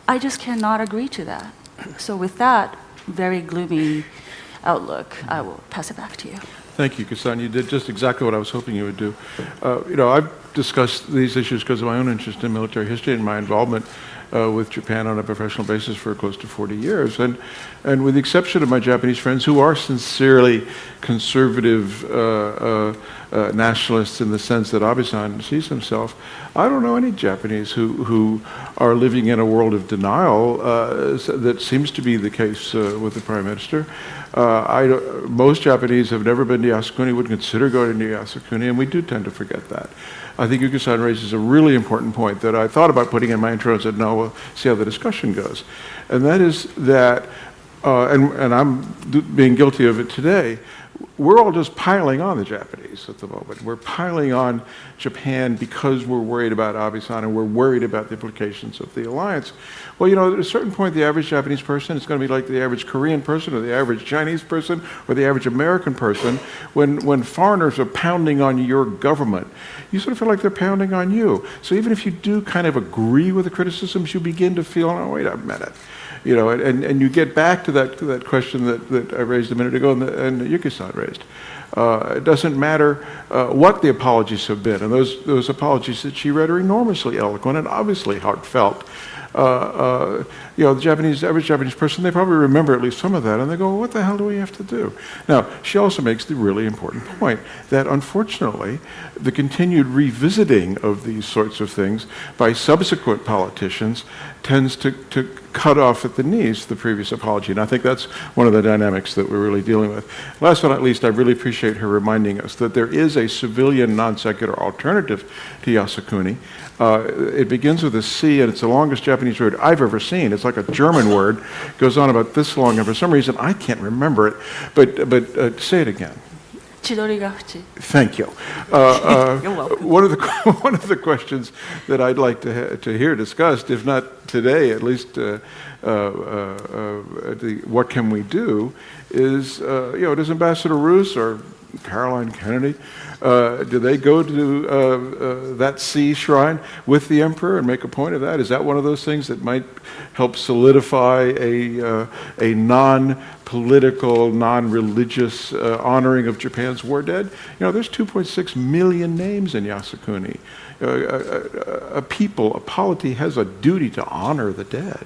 I just cannot agree to that. So with that very gloomy outlook, I will pass it back to you. Thank you, Kasan. You did just exactly what I was hoping you would do. I've discussed these issues because of my own interest in military history and my involvement with Japan on a professional basis for close to 40 years. And with the exception of my Japanese friends who are sincerely conservative nationalists in the sense that Abe-san sees himself, I don't know any Japanese who are living in a world of denial that seems to be the case with the Prime Minister. Most Japanese have never been to Yasukuni, would consider going to Yasukuni, and we do tend to forget that. I think Yuki-san raises a really important point that I thought about putting in my intro and said, no, we'll see how the discussion goes. And that is that, and I'm being guilty of it today, we're all just piling on the Japanese at the moment. We're piling on Japan because we're worried about Abe-san and we're worried about the implications of the alliance. Well, at a certain point, the average Japanese person is going to be like the average Korean person or the average Chinese person or the average American person. When foreigners are pounding on your government, you sort of feel like they're pounding on you. So even if you do kind of agree with the criticisms, you begin to feel, oh, wait a minute. And you get back to that question that I raised a minute ago and Yuki-san raised. It doesn't matter what the apologies have been, and those apologies that she read are enormously eloquent and obviously heartfelt. The average Japanese person, they probably remember at least some of that, and they go, well, what the hell do we have to do? Now, she also makes the really important point that, unfortunately, the continued revisiting of these sorts of things by subsequent politicians tends to cut off at the knees the previous apology, and I think that's one of the dynamics that we're really dealing with. Last but not least, I really appreciate her reminding us that there is a civilian non-secular alternative to Yasukuni. It begins with a C, and it's the longest Japanese word I've ever seen. It's like a German word. It goes on about this long, and for some reason I can't remember it. But say it again. Chidorigafuchi. Thank you. You're welcome. One of the questions that I'd like to hear discussed, if not today, at least what can we do, is does Ambassador Roos or Caroline Kennedy, do they go to that sea shrine with the emperor and make a point of that? Is that one of those things that might help solidify a non-political, non-religious honoring of Japan's war dead? You know, there's 2.6 million names in Yasukuni. A people, a polity has a duty to honor the dead,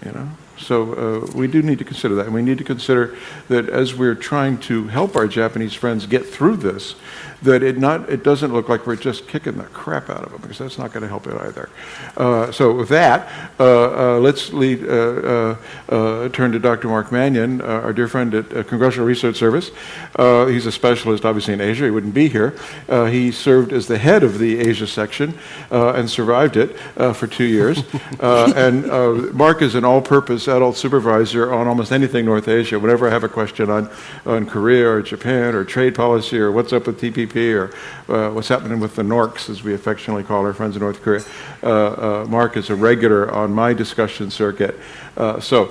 you know? So we do need to consider that. And we need to consider that as we're trying to help our Japanese friends get through this, that it doesn't look like we're just kicking the crap out of them, because that's not going to help it either. So with that, let's turn to Dr. Mark Manyin, our dear friend at Congressional Research Service. He's a specialist, obviously, in Asia. He wouldn't be here. He served as the head of the Asia section and survived it for 2 years. And Mark is an all-purpose adult supervisor on almost anything North Asia. Whenever I have a question on Korea or Japan or trade policy or what's up with TPP or what's happening with the Norks, as we affectionately call our friends in North Korea, Mark is a regular on my discussion circuit. So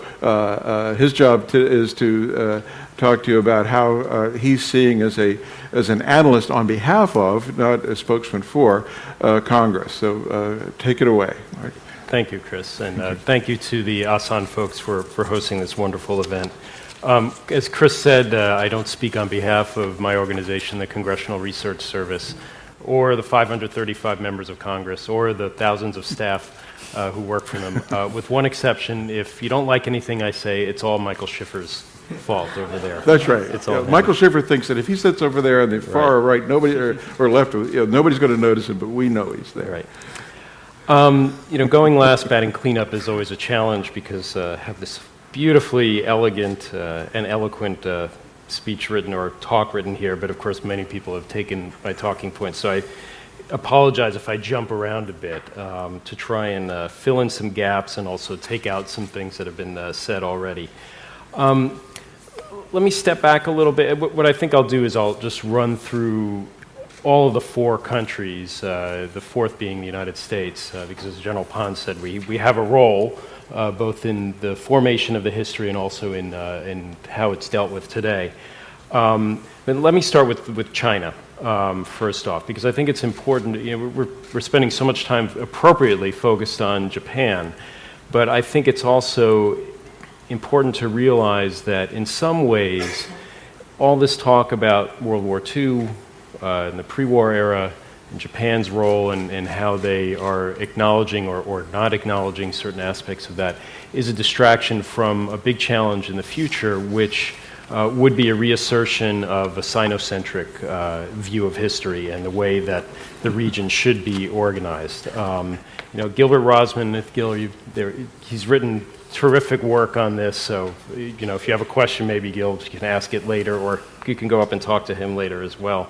his job is to talk to you about how he's seeing as an analyst on behalf of, not a spokesman for, Congress. So take it away, Mark. Thank you, Chris, and thank you to the Asan folks for hosting this wonderful event. As Chris said, I don't speak on behalf of my organization, the Congressional Research Service, or the 535 members of Congress, or the thousands of staff who work for them. With one exception, if you don't like anything I say, it's all Michael Schiffer's fault over there. That's right. It's all Michael Schiffer thinks that if he sits over there on the far right, nobody or left, nobody's going to notice him, but we know he's there. Right. Going last, batting cleanup is always a challenge because I have this beautifully elegant and eloquent speech written or talk written here, but of course many people have taken my talking points, so I apologize if I jump around a bit to try and fill in some gaps and also take out some things that have been said already. Let me step back a little bit. What I think I'll do is I'll just run through all of the 4 countries, the fourth being the United States, because as General Pond said, we have a role both in the formation of the history and also in how it's dealt with today. But let me start with China first off, because I think it's important. We're spending so much time appropriately focused on Japan, but I think it's also important to realize that in some ways, all this talk about World War II, in the pre-war era, Japan's role and how they are acknowledging or not acknowledging certain aspects of that is a distraction from a big challenge in the future, which would be a reassertion of a Sinocentric view of history and the way that the region should be organized. Gilbert Rosman, he's written terrific work on this, so if you have a question, maybe Gil, you can ask it later, or you can go up and talk to him later as well.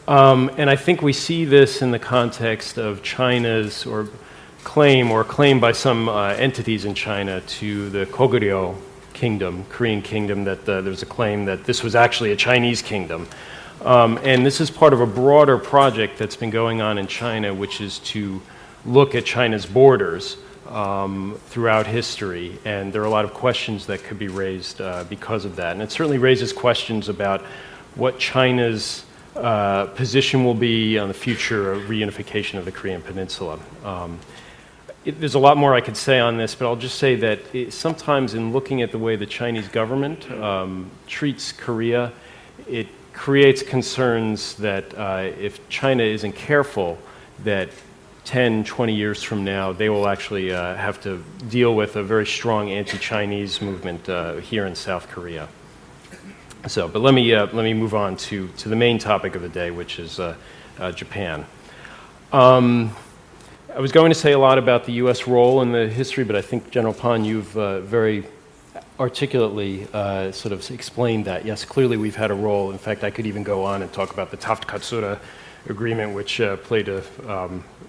And I think we see this in the context of China's claim by some entities in China to the Goguryeo kingdom, Korean kingdom, that there's a claim that this was actually a Chinese kingdom. And this is part of a broader project that's been going on in China, which is to look at China's borders throughout history. And there are a lot of questions that could be raised because of that. And it certainly raises questions about what China's position will be on the future reunification of the Korean Peninsula. There's a lot more I could say on this, but I'll just say that sometimes in looking at the way the Chinese government treats Korea, it creates concerns that if China isn't careful, that 10, 20 years from now, they will actually have to deal with a very strong anti-Chinese movement here in South Korea. But let me move on to the main topic of the day, which is Japan. I was going to say a lot about the U.S. role in the history, but I think, General Pond, you've very articulately sort of explained that. Yes, clearly we've had a role. In fact, I could even go on and talk about the Taft-Katsura Agreement, which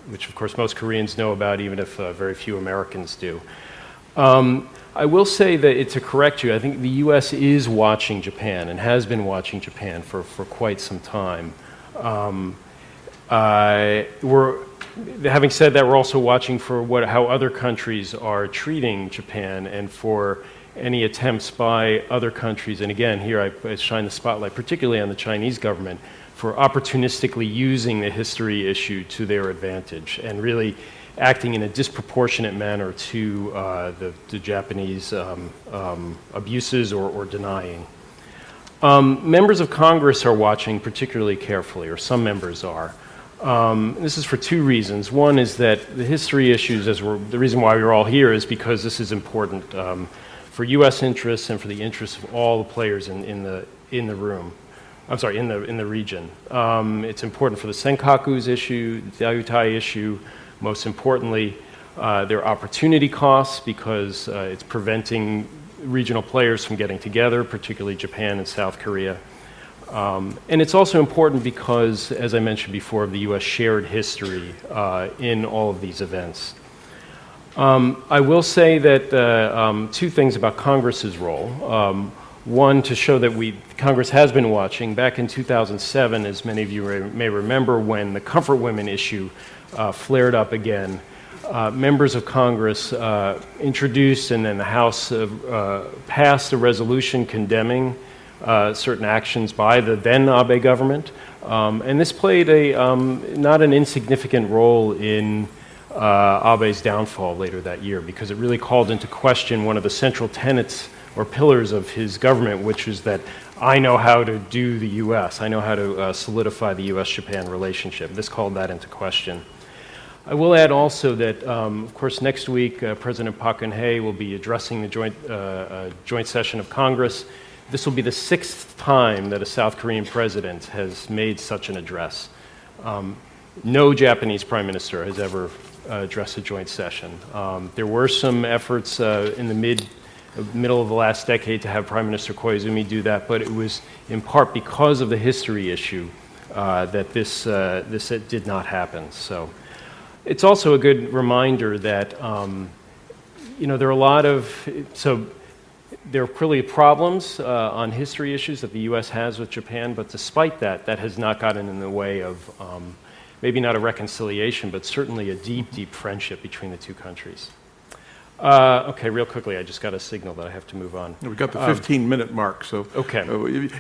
which of course most Koreans know about, even if very few Americans do. I will say that to correct you, I think the U.S. is watching Japan and has been watching Japan for quite some time. Having said that, we're also watching for how other countries are treating Japan and for any attempts by other countries, and again, here I shine the spotlight particularly on the Chinese government, for opportunistically using the history issue to their advantage and really acting in a disproportionate manner to the Japanese abuses or denying. Members of Congress are watching particularly carefully, or some members are. This is for two reasons. One is that the history issues, the reason why we're all here is because this is important for U.S. interests and for the interests of all the players in the room. I'm sorry, in the region. It's important for the Senkaku's issue, the Diaoyutai issue. Most importantly, there are opportunity costs because it's preventing regional players from getting together, particularly Japan and South Korea. And it's also important because, as I mentioned before, of the U.S. shared history in all of these events. I will say that two things about Congress's role. One, to show that Congress has been watching. Back in 2007, as many of you may remember, when the comfort women issue flared up again, members of Congress introduced and then the House passed a resolution condemning certain actions by the then Abe government. And this played not an insignificant role in Abe's downfall later that year, because it really called into question one of the central tenets or pillars of his government, which is that I know how to do the U.S. I know how to solidify the U.S.-Japan relationship. This called that into question. I will add also that, of course, next week, President Park Geun-hye will be addressing the joint session of Congress. This will be the 6th time that a South Korean president has made such an address. No Japanese prime minister has ever addressed a joint session. There were some efforts in the middle of the last decade to have Prime Minister Koizumi do that, but it was in part because of the history issue that this did not happen. So it's also a good reminder that there are a lot of there are clearly problems on history issues that the U.S. has with Japan, but despite that, that has not gotten in the way of maybe not a reconciliation, but certainly a deep, deep friendship between the two countries. Okay, real quickly, I just got a signal that I have to move on. We've got the 15-minute mark, so okay.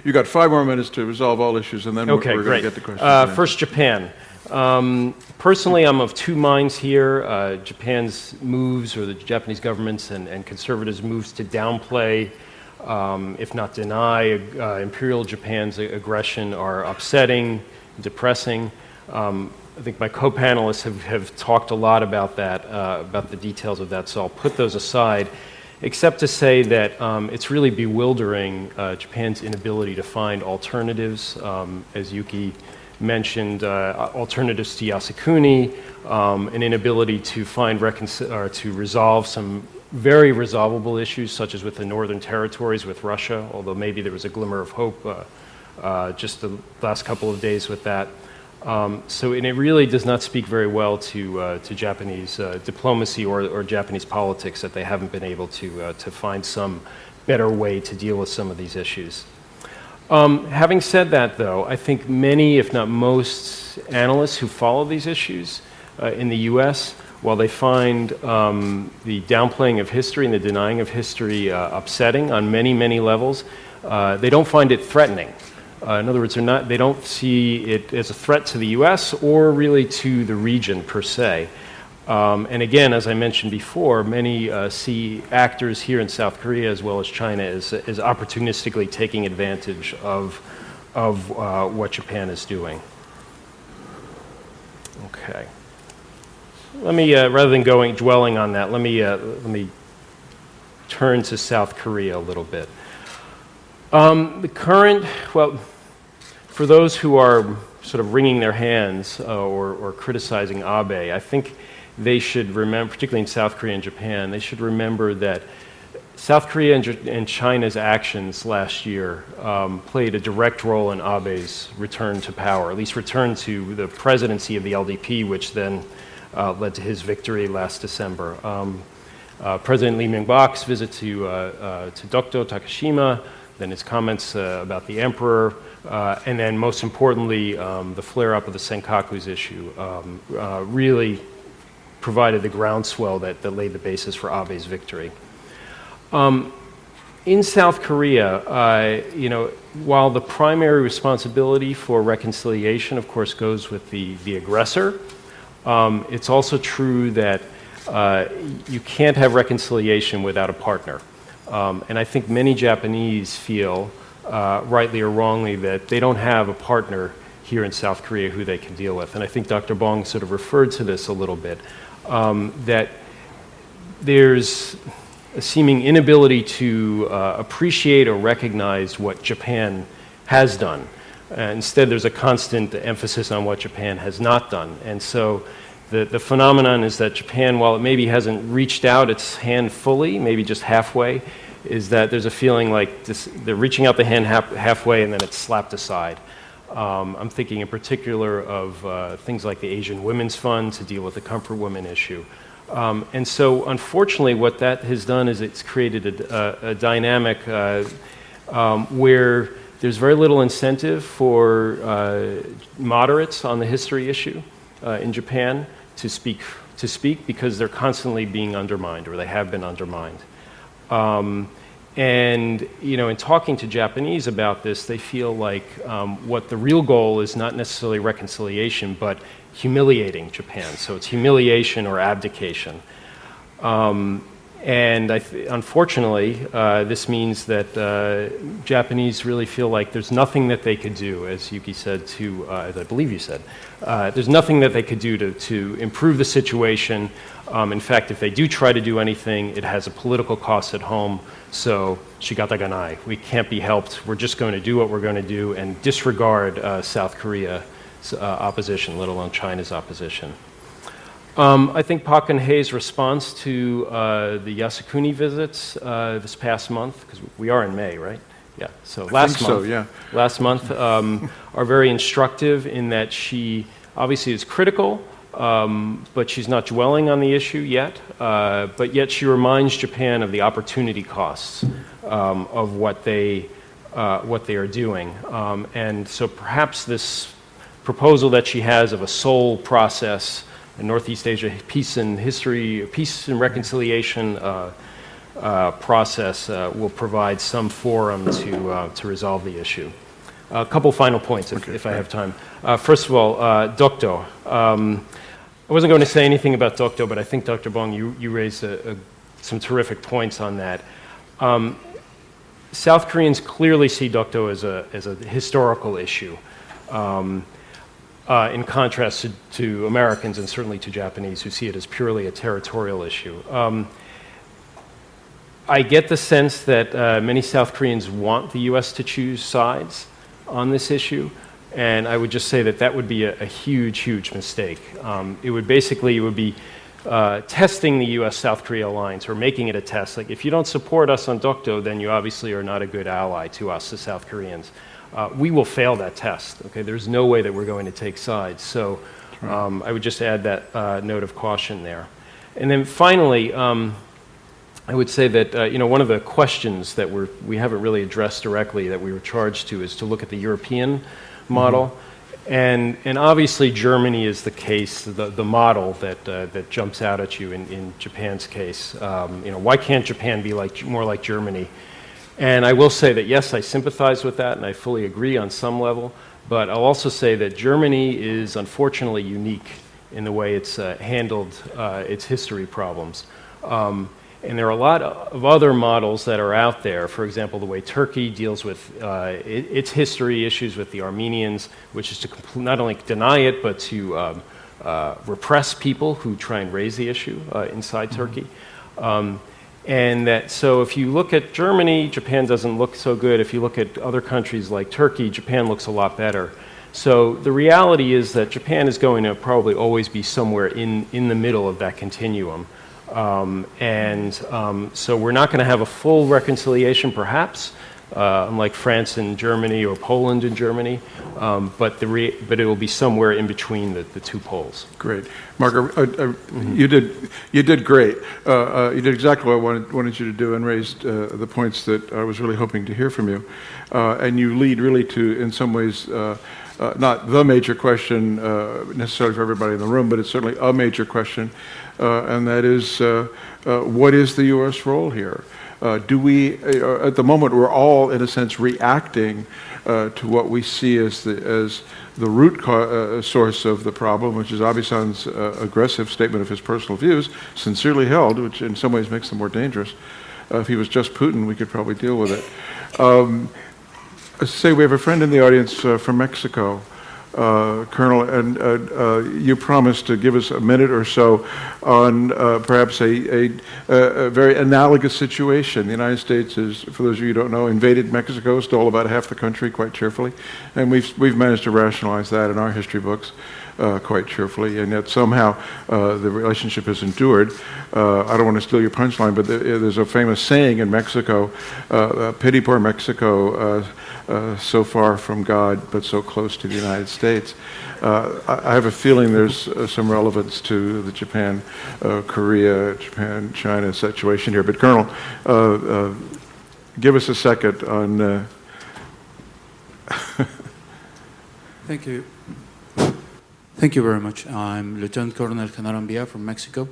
You got 5 more minutes to resolve all issues, and then we're going to get the questions. First, Japan. Personally, I'm of two minds here. Japan's moves, or the Japanese government's and conservatives' moves to downplay, if not deny, Imperial Japan's aggression are upsetting, depressing. I think my co-panelists have talked a lot about that, about the details of that, so I'll put those aside, except to say that it's really bewildering Japan's inability to find alternatives, as Yuki mentioned, alternatives to Yasukuni, an inability to find to resolve some very resolvable issues, such as with the northern territories with Russia, although maybe there was a glimmer of hope just the last couple of days with that. And it really does not speak very well to Japanese diplomacy or Japanese politics that they haven't been able to find some better way to deal with some of these issues. Having said that, though, I think many, if not most, analysts who follow these issues in the U.S., while they find the downplaying of history and the denying of history upsetting on many, many levels, they don't find it threatening. In other words, they don't see it as a threat to the U.S. or really to the region per se. And again, as I mentioned before, many see actors here in South Korea as well as China as opportunistically taking advantage of what Japan is doing. Okay. Let me, rather than dwelling on that, let me turn to South Korea a little bit. For those who are sort of wringing their hands or criticizing Abe, I think they should remember, particularly in South Korea and Japan, they should remember that South Korea and China's actions last year played a direct role in Abe's return to power, at least return to the presidency of the LDP, which then led to his victory last December. President Lee Myung-bak's visit to Dokdo Takashima, then his comments about the emperor, and then most importantly, the flare-up of the Senkaku's issue really provided the groundswell that laid the basis for Abe's victory. In South Korea, you know, while the primary responsibility for reconciliation, of course, goes with the aggressor, it's also true that you can't have reconciliation without a partner. And I think many Japanese feel, rightly or wrongly, that they don't have a partner here in South Korea who they can deal with. And I think Dr. Bong sort of referred to this a little bit, that there's a seeming inability to appreciate or recognize what Japan has done. Instead, there's a constant emphasis on what Japan has not done. And so the phenomenon is that Japan, while it maybe hasn't reached out its hand fully, maybe just halfway, is that there's a feeling like they're reaching out the hand halfway and then it's slapped aside. I'm thinking in particular of things like the Asian Women's Fund to deal with the comfort women issue. And so, unfortunately, what that has done is it's created a dynamic where there's very little incentive for moderates on the history issue in Japan to speak because they're constantly being undermined, or they have been undermined. And you know, in talking to Japanese about this, they feel like what the real goal is not necessarily reconciliation, but humiliating Japan. So it's humiliation or abdication. And unfortunately, this means that Japanese really feel like there's nothing that they could do, as Yuki said, as I believe you said, there's nothing that they could do to improve the situation. In fact, if they do try to do anything, it has a political cost at home. So, shigata ga nai, we can't be helped. We're just going to do what we're going to do and disregard South Korea's opposition, let alone China's opposition. I think Park Geun-hye's response to the Yasukuni visits this past month, because we are in May, right? Yeah. So last month are very instructive in that she obviously is critical, but she's not dwelling on the issue yet. But yet she reminds Japan of the opportunity costs of what they are doing, and so perhaps this proposal that she has of a Seoul process in Northeast Asia peace and reconciliation process will provide some forum to resolve the issue. A couple final points, if I have time. First of all, Dokdo. I wasn't going to say anything about Dokdo, but I think, Dr. Bong, you raised some terrific points on that. South Koreans clearly see Dokdo as a historical issue. In contrast to Americans and certainly to Japanese who see it as purely a territorial issue. I get the sense that many South Koreans want the U.S. to choose sides on this issue, and I would just say that would be a huge, huge mistake. It would be testing the U.S.-South Korea alliance, or making it a test. Like, if you don't support us on Dokdo, then you obviously are not a good ally to us, the South Koreans. We will fail that test. Okay, there's no way that we're going to take sides. So I would just add that note of caution there. And then finally, I would say that one of the questions that we haven't really addressed directly that we were charged to is to look at the European model, and obviously Germany is the case, the model that jumps out at you in Japan's case. Why can't Japan be more like Germany? And I will say that, yes, I sympathize with that, and I fully agree on some level, but I'll also say that Germany is unfortunately unique in the way it's handled its history problems. And there are a lot of other models that are out there. For example, the way Turkey deals with its history issues with the Armenians, which is to not only deny it, but to repress people who try and raise the issue inside Turkey. And so if you look at Germany, Japan doesn't look so good. If you look at other countries like Turkey, Japan looks a lot better. So the reality is that Japan is going to probably always be somewhere in the middle of that continuum. So we're not going to have a full reconciliation, perhaps, unlike France and Germany or Poland and Germany, but it will be somewhere in between the two poles. Great, Mark. You did great. You did exactly what I wanted you to do, and raised the points that I was really hoping to hear from you. And you lead really to, in some ways, not the major question necessarily for everybody in the room, but it's certainly a major question, and that is, what is the U.S. role here? Do we, at the moment, we're all, in a sense, reacting to what we see as the root source of the problem, which is Abe-san's aggressive statement of his personal views, sincerely held, which in some ways makes them more dangerous. If he was just Putin, we could probably deal with it. Say we have a friend in the audience from Mexico, Colonel, and you promised to give us a minute or so on perhaps a very analogous situation. The United States is, for those of you who don't know, invaded Mexico, stole about half the country quite cheerfully, and we've managed to rationalize that in our history books quite cheerfully, and yet somehow the relationship has endured. I don't want to steal your punchline, but there's a famous saying in Mexico, pity poor Mexico, so far from God, but so close to the United States. I have a feeling there's some relevance to the Japan, Korea, Japan, China situation here. But Colonel, give us a second on... Thank you. Thank you very much. I'm Lieutenant Colonel Canarambia from Mexico.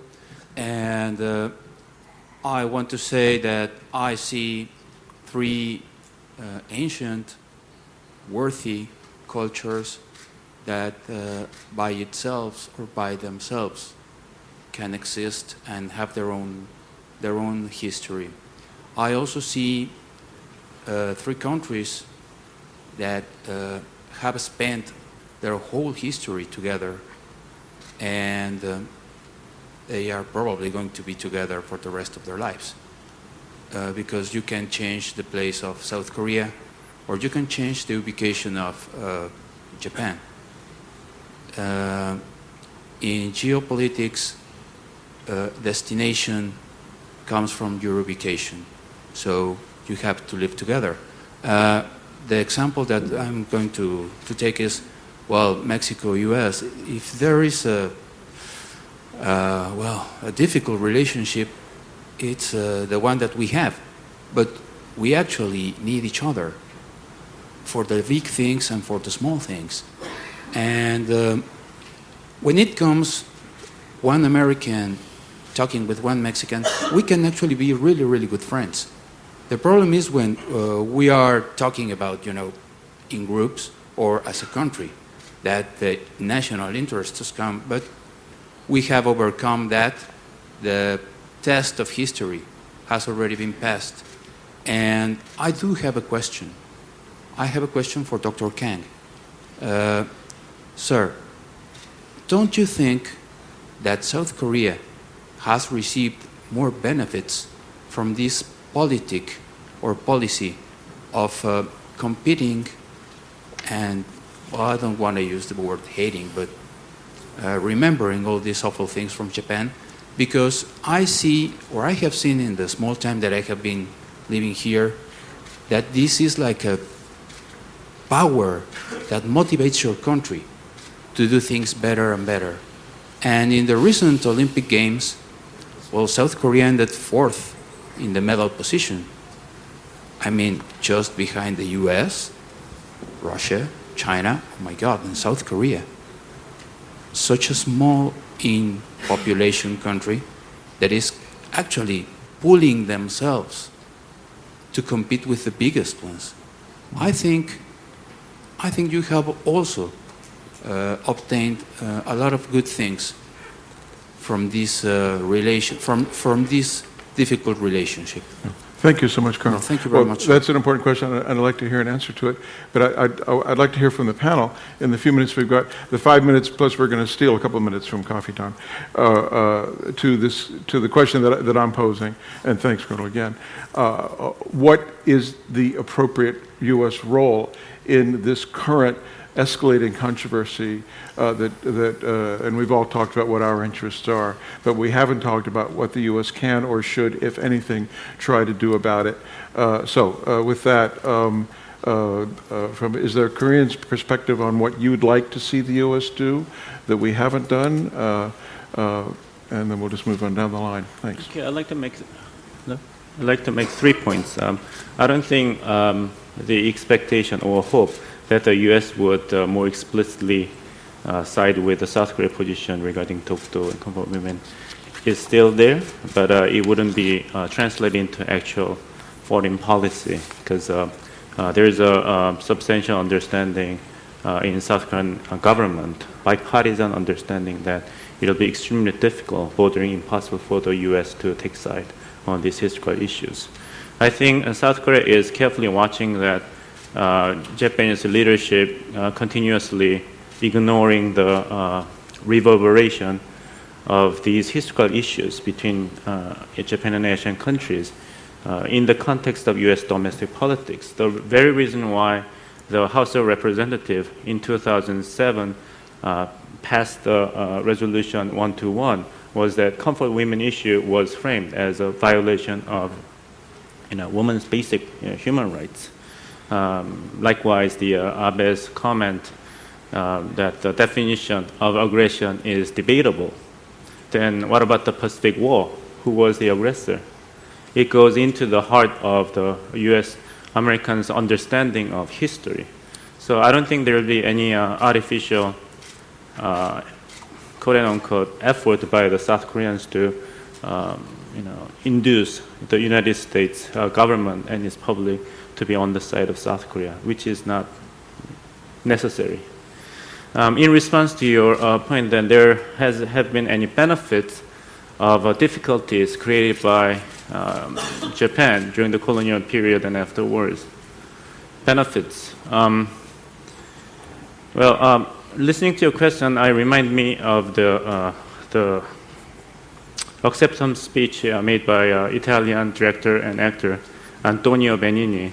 And I want to say that I see three ancient, worthy cultures that by itself or by themselves can exist and have their own history. I also see three countries that have spent their whole history together, and they are probably going to be together for the rest of their lives. Because you can change the place of South Korea, or you can change the ubication of Japan. In geopolitics, destination comes from your ubication, so you have to live together. The example that I'm going to take is, well, Mexico, U.S. If there is a difficult relationship, it's the one that we have, but we actually need each other for the big things and for the small things. And when it comes one American talking with one Mexican, we can actually be really, really good friends. The problem is when we are talking about, in groups or as a country, that the national interests come, but we have overcome that. The test of history has already been passed. And I do have a question. I have a question for Dr. Kang. Sir, don't you think that South Korea has received more benefits from this policy of competing and, well, I don't want to use the word hating, but remembering all these awful things from Japan? Because I see, or I have seen in the small time that I have been living here, that this is like a power that motivates your country to do things better and better. And in the recent Olympic Games, well, South Korea ended 4th in the medal position. I mean, just behind the US, Russia, China, oh my God, and South Korea. Such a small in population country that is actually pulling themselves to compete with the biggest ones. I think you have also obtained a lot of good things from this from this difficult relationship. Thank you so much, Colonel. No, thank you very much. That's an important question, and I'd like to hear an answer to it. But I'd like to hear from the panel in the few minutes we've got. The 5 minutes plus we're going to steal a couple of minutes from coffee time to the question that I'm posing. And thanks, Colonel, again. What is the appropriate U.S. role in this current escalating controversy and we've all talked about what our interests are, but we haven't talked about what the U.S. can or should, if anything, try to do about it. With that, is there a Korean's perspective on what you'd like to see the U.S. do that we haven't done? And then we'll just move on down the line. Thanks. Okay, I'd like to make 3 points. I don't think the expectation or hope that the U.S. would more explicitly side with the South Korea position regarding Dokdo and comfort women is still there, but it wouldn't be translated into actual foreign policy because there is a substantial understanding in South Korean government, bipartisan understanding that it'll be extremely difficult, bordering impossible for the U.S. to take side on these historical issues. I think South Korea is carefully watching that Japanese leadership continuously ignoring the reverberation of these historical issues between Japan and Asian countries in the context of U.S. domestic politics. The very reason why the House of Representatives in 2007 passed the resolution 121 was that comfort women issue was framed as a violation of women's basic human rights. Likewise, the Abe's comment that the definition of aggression is debatable. Then what about the Pacific War? Who was the aggressor? It goes into the heart of the U.S. Americans' understanding of history. So I don't think there will be any artificial, quote-unquote, effort by the South Koreans to, induce the United States government and its public to be on the side of South Korea, which is not necessary. In response to your point, then there have been any benefits of difficulties created by Japan during the colonial period and afterwards. Benefits. Listening to your question, I remind me of the acceptance speech made by Italian director and actor Antonio Benigni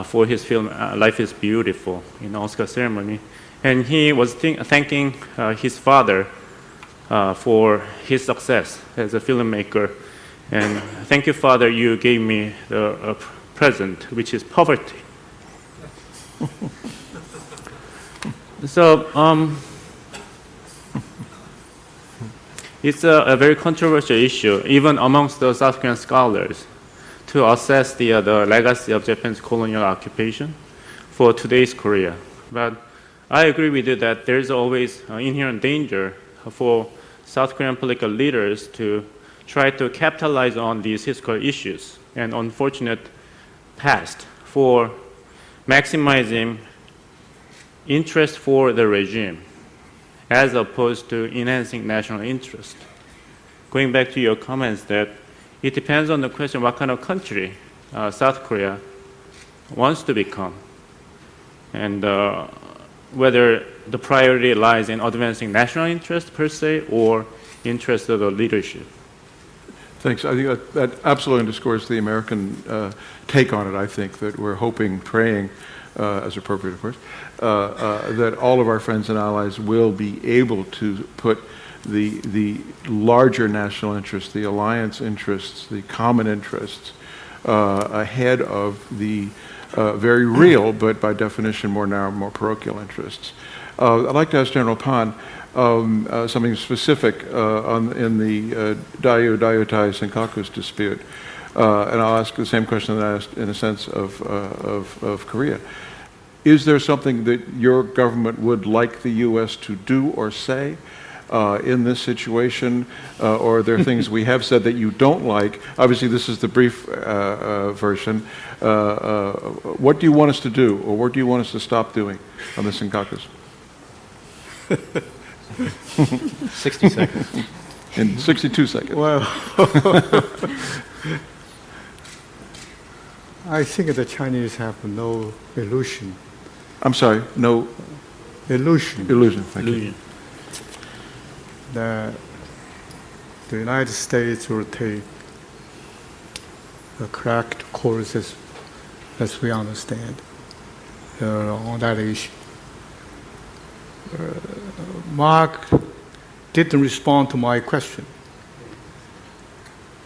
for his film Life is Beautiful in the Oscar ceremony. And he was thanking his father for his success as a filmmaker. And thank you, Father, you gave me a present, which is poverty. So it's a very controversial issue, even amongst the South Korean scholars, to assess the legacy of Japan's colonial occupation for today's Korea. But I agree with you that there is always inherent danger for South Korean political leaders to try to capitalize on these historical issues and unfortunate past for maximizing interest for the regime as opposed to enhancing national interest. Going back to your comments that it depends on the question what kind of country South Korea wants to become and whether the priority lies in advancing national interest per se or interest of the leadership. Thanks. I think that absolutely underscores the American take on it, I think, that we're hoping, praying, as appropriate, of course, that all of our friends and allies will be able to put the larger national interests, the alliance interests, the common interests ahead of the very real, but by definition more narrow, more parochial interests. I'd like to ask General Pan something specific in the Dayu-Tai Senkaku's dispute. And I'll ask the same question that I asked in a sense of Korea. Is there something that your government would like the U.S. to do or say in this situation? Or are there things we have said that you don't like? Obviously, this is the brief version. What do you want us to do, or what do you want us to stop doing on the Senkakus? 60 seconds. In 62 seconds. Well, I think the Chinese have no illusion. I'm sorry, no Illusion illusion. Thank you. that the United States will take the correct courses, as we understand, on that issue. Mark didn't respond to my question.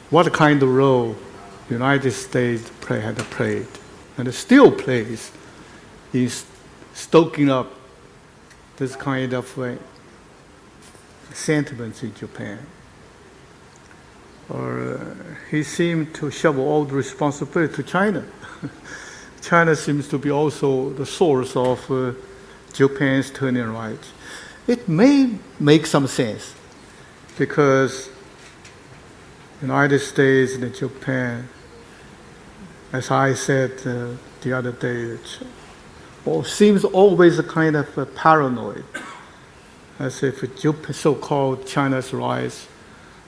What kind of role the United States had played and still plays in stoking up this kind of sentiments in Japan? Or he seemed to shovel all the responsibility to China. China seems to be also the source of Japan's turning right. It may make some sense because United States and Japan, as I said the other day, seems always a kind of paranoid, as if so-called China's rise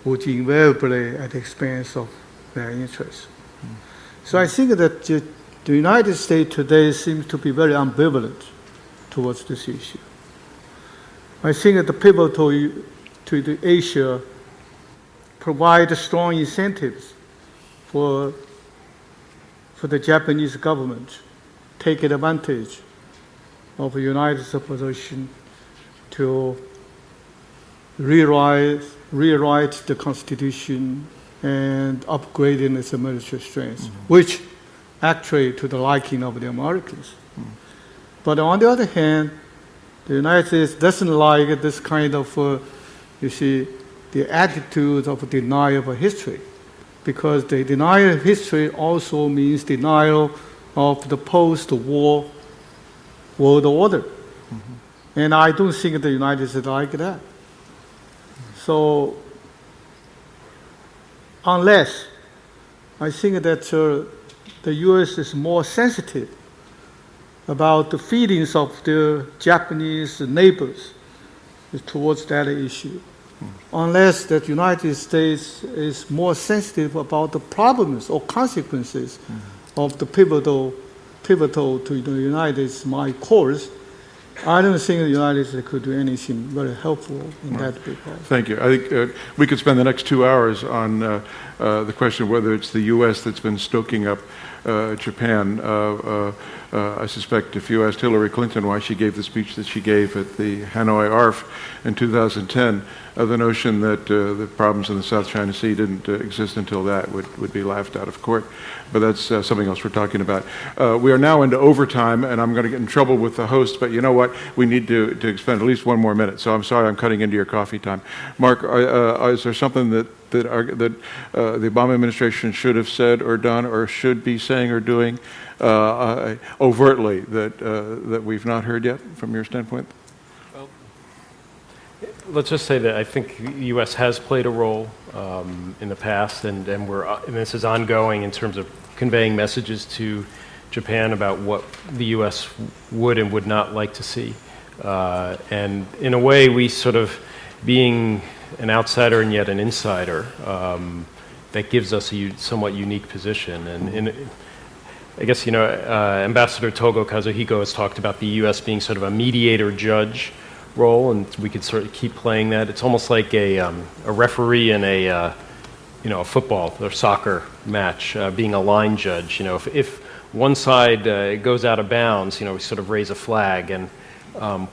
would invariably at the expense of their interests. So I think that the United States today seems to be very ambivalent towards this issue. I think that the pivotal to the Asia provide strong incentives for the Japanese government take advantage of the United States position to rewrite the Constitution and upgrading its military strength, which actually to the liking of the Americans. But on the other hand, the United States doesn't like this kind of, the attitude of denial of history, because the denial of history also means denial of the post-war world order. And I don't think the United States like that. So, unless I think that the U.S. is more sensitive about the feelings of the Japanese neighbors towards that issue, unless the United States is more sensitive about the problems or consequences of the pivotal to the United States course, I don't think the United States could do anything very helpful in that regard. Thank you. I think we could spend the next 2 hours on the question of whether it's the U.S. that's been stoking up Japan. I suspect if you asked Hillary Clinton why she gave the speech that she gave at the Hanoi ARF in 2010, the notion that the problems in the South China Sea didn't exist until that would be laughed out of court. But that's something else we're talking about. We are now into overtime, and I'm going to get in trouble with the host, but you know what? We need to spend at least 1 more minute, so I'm sorry I'm cutting into your coffee time. Mark, is there something that the Obama administration should have said or done or should be saying or doing overtly that we've not heard yet from your standpoint? Well, let's just say that I think the U.S. has played a role in the past, and this is ongoing in terms of conveying messages to Japan about what the U.S. would and would not like to see. And in a way, we sort of, being an outsider and yet an insider, that gives us a somewhat unique position. And I guess, Ambassador Togo Kazuhiko has talked about the U.S. being sort of a mediator-judge role, and we could sort of keep playing that. It's almost like a referee in a football or soccer match, being a line judge. If one side goes out of bounds, we sort of raise a flag and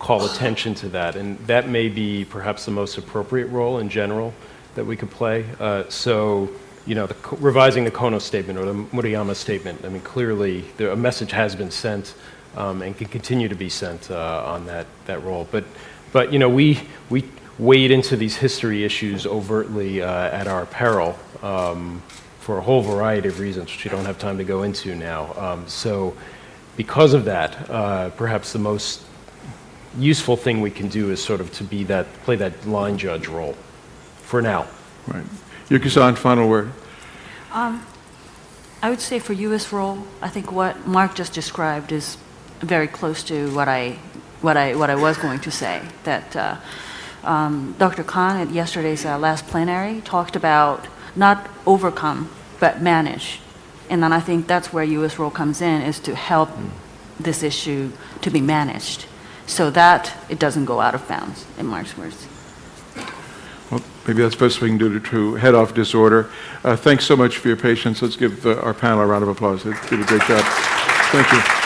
call attention to that, and that may be perhaps the most appropriate role in general that we could play. Revising the Kono statement or the Murayama statement, I mean, clearly a message has been sent and can continue to be sent on that role. But we wade into these history issues overtly at our peril for a whole variety of reasons, which we don't have time to go into now. So because of that, perhaps the most useful thing we can do is sort of to play that line judge role for now. Right. Yuki-san, final word. I would say for U.S. role, I think what Mark just described is very close to what I was going to say. That Dr. Khan at yesterday's last plenary talked about not overcome but manage, and then I think that's where U.S. role comes in, is to help this issue to be managed, so that it doesn't go out of bounds, in Mark's words. Well, maybe that's the best we can do to head off disorder. Thanks so much for your patience. Let's give our panel a round of applause. They did a great job. Thank you.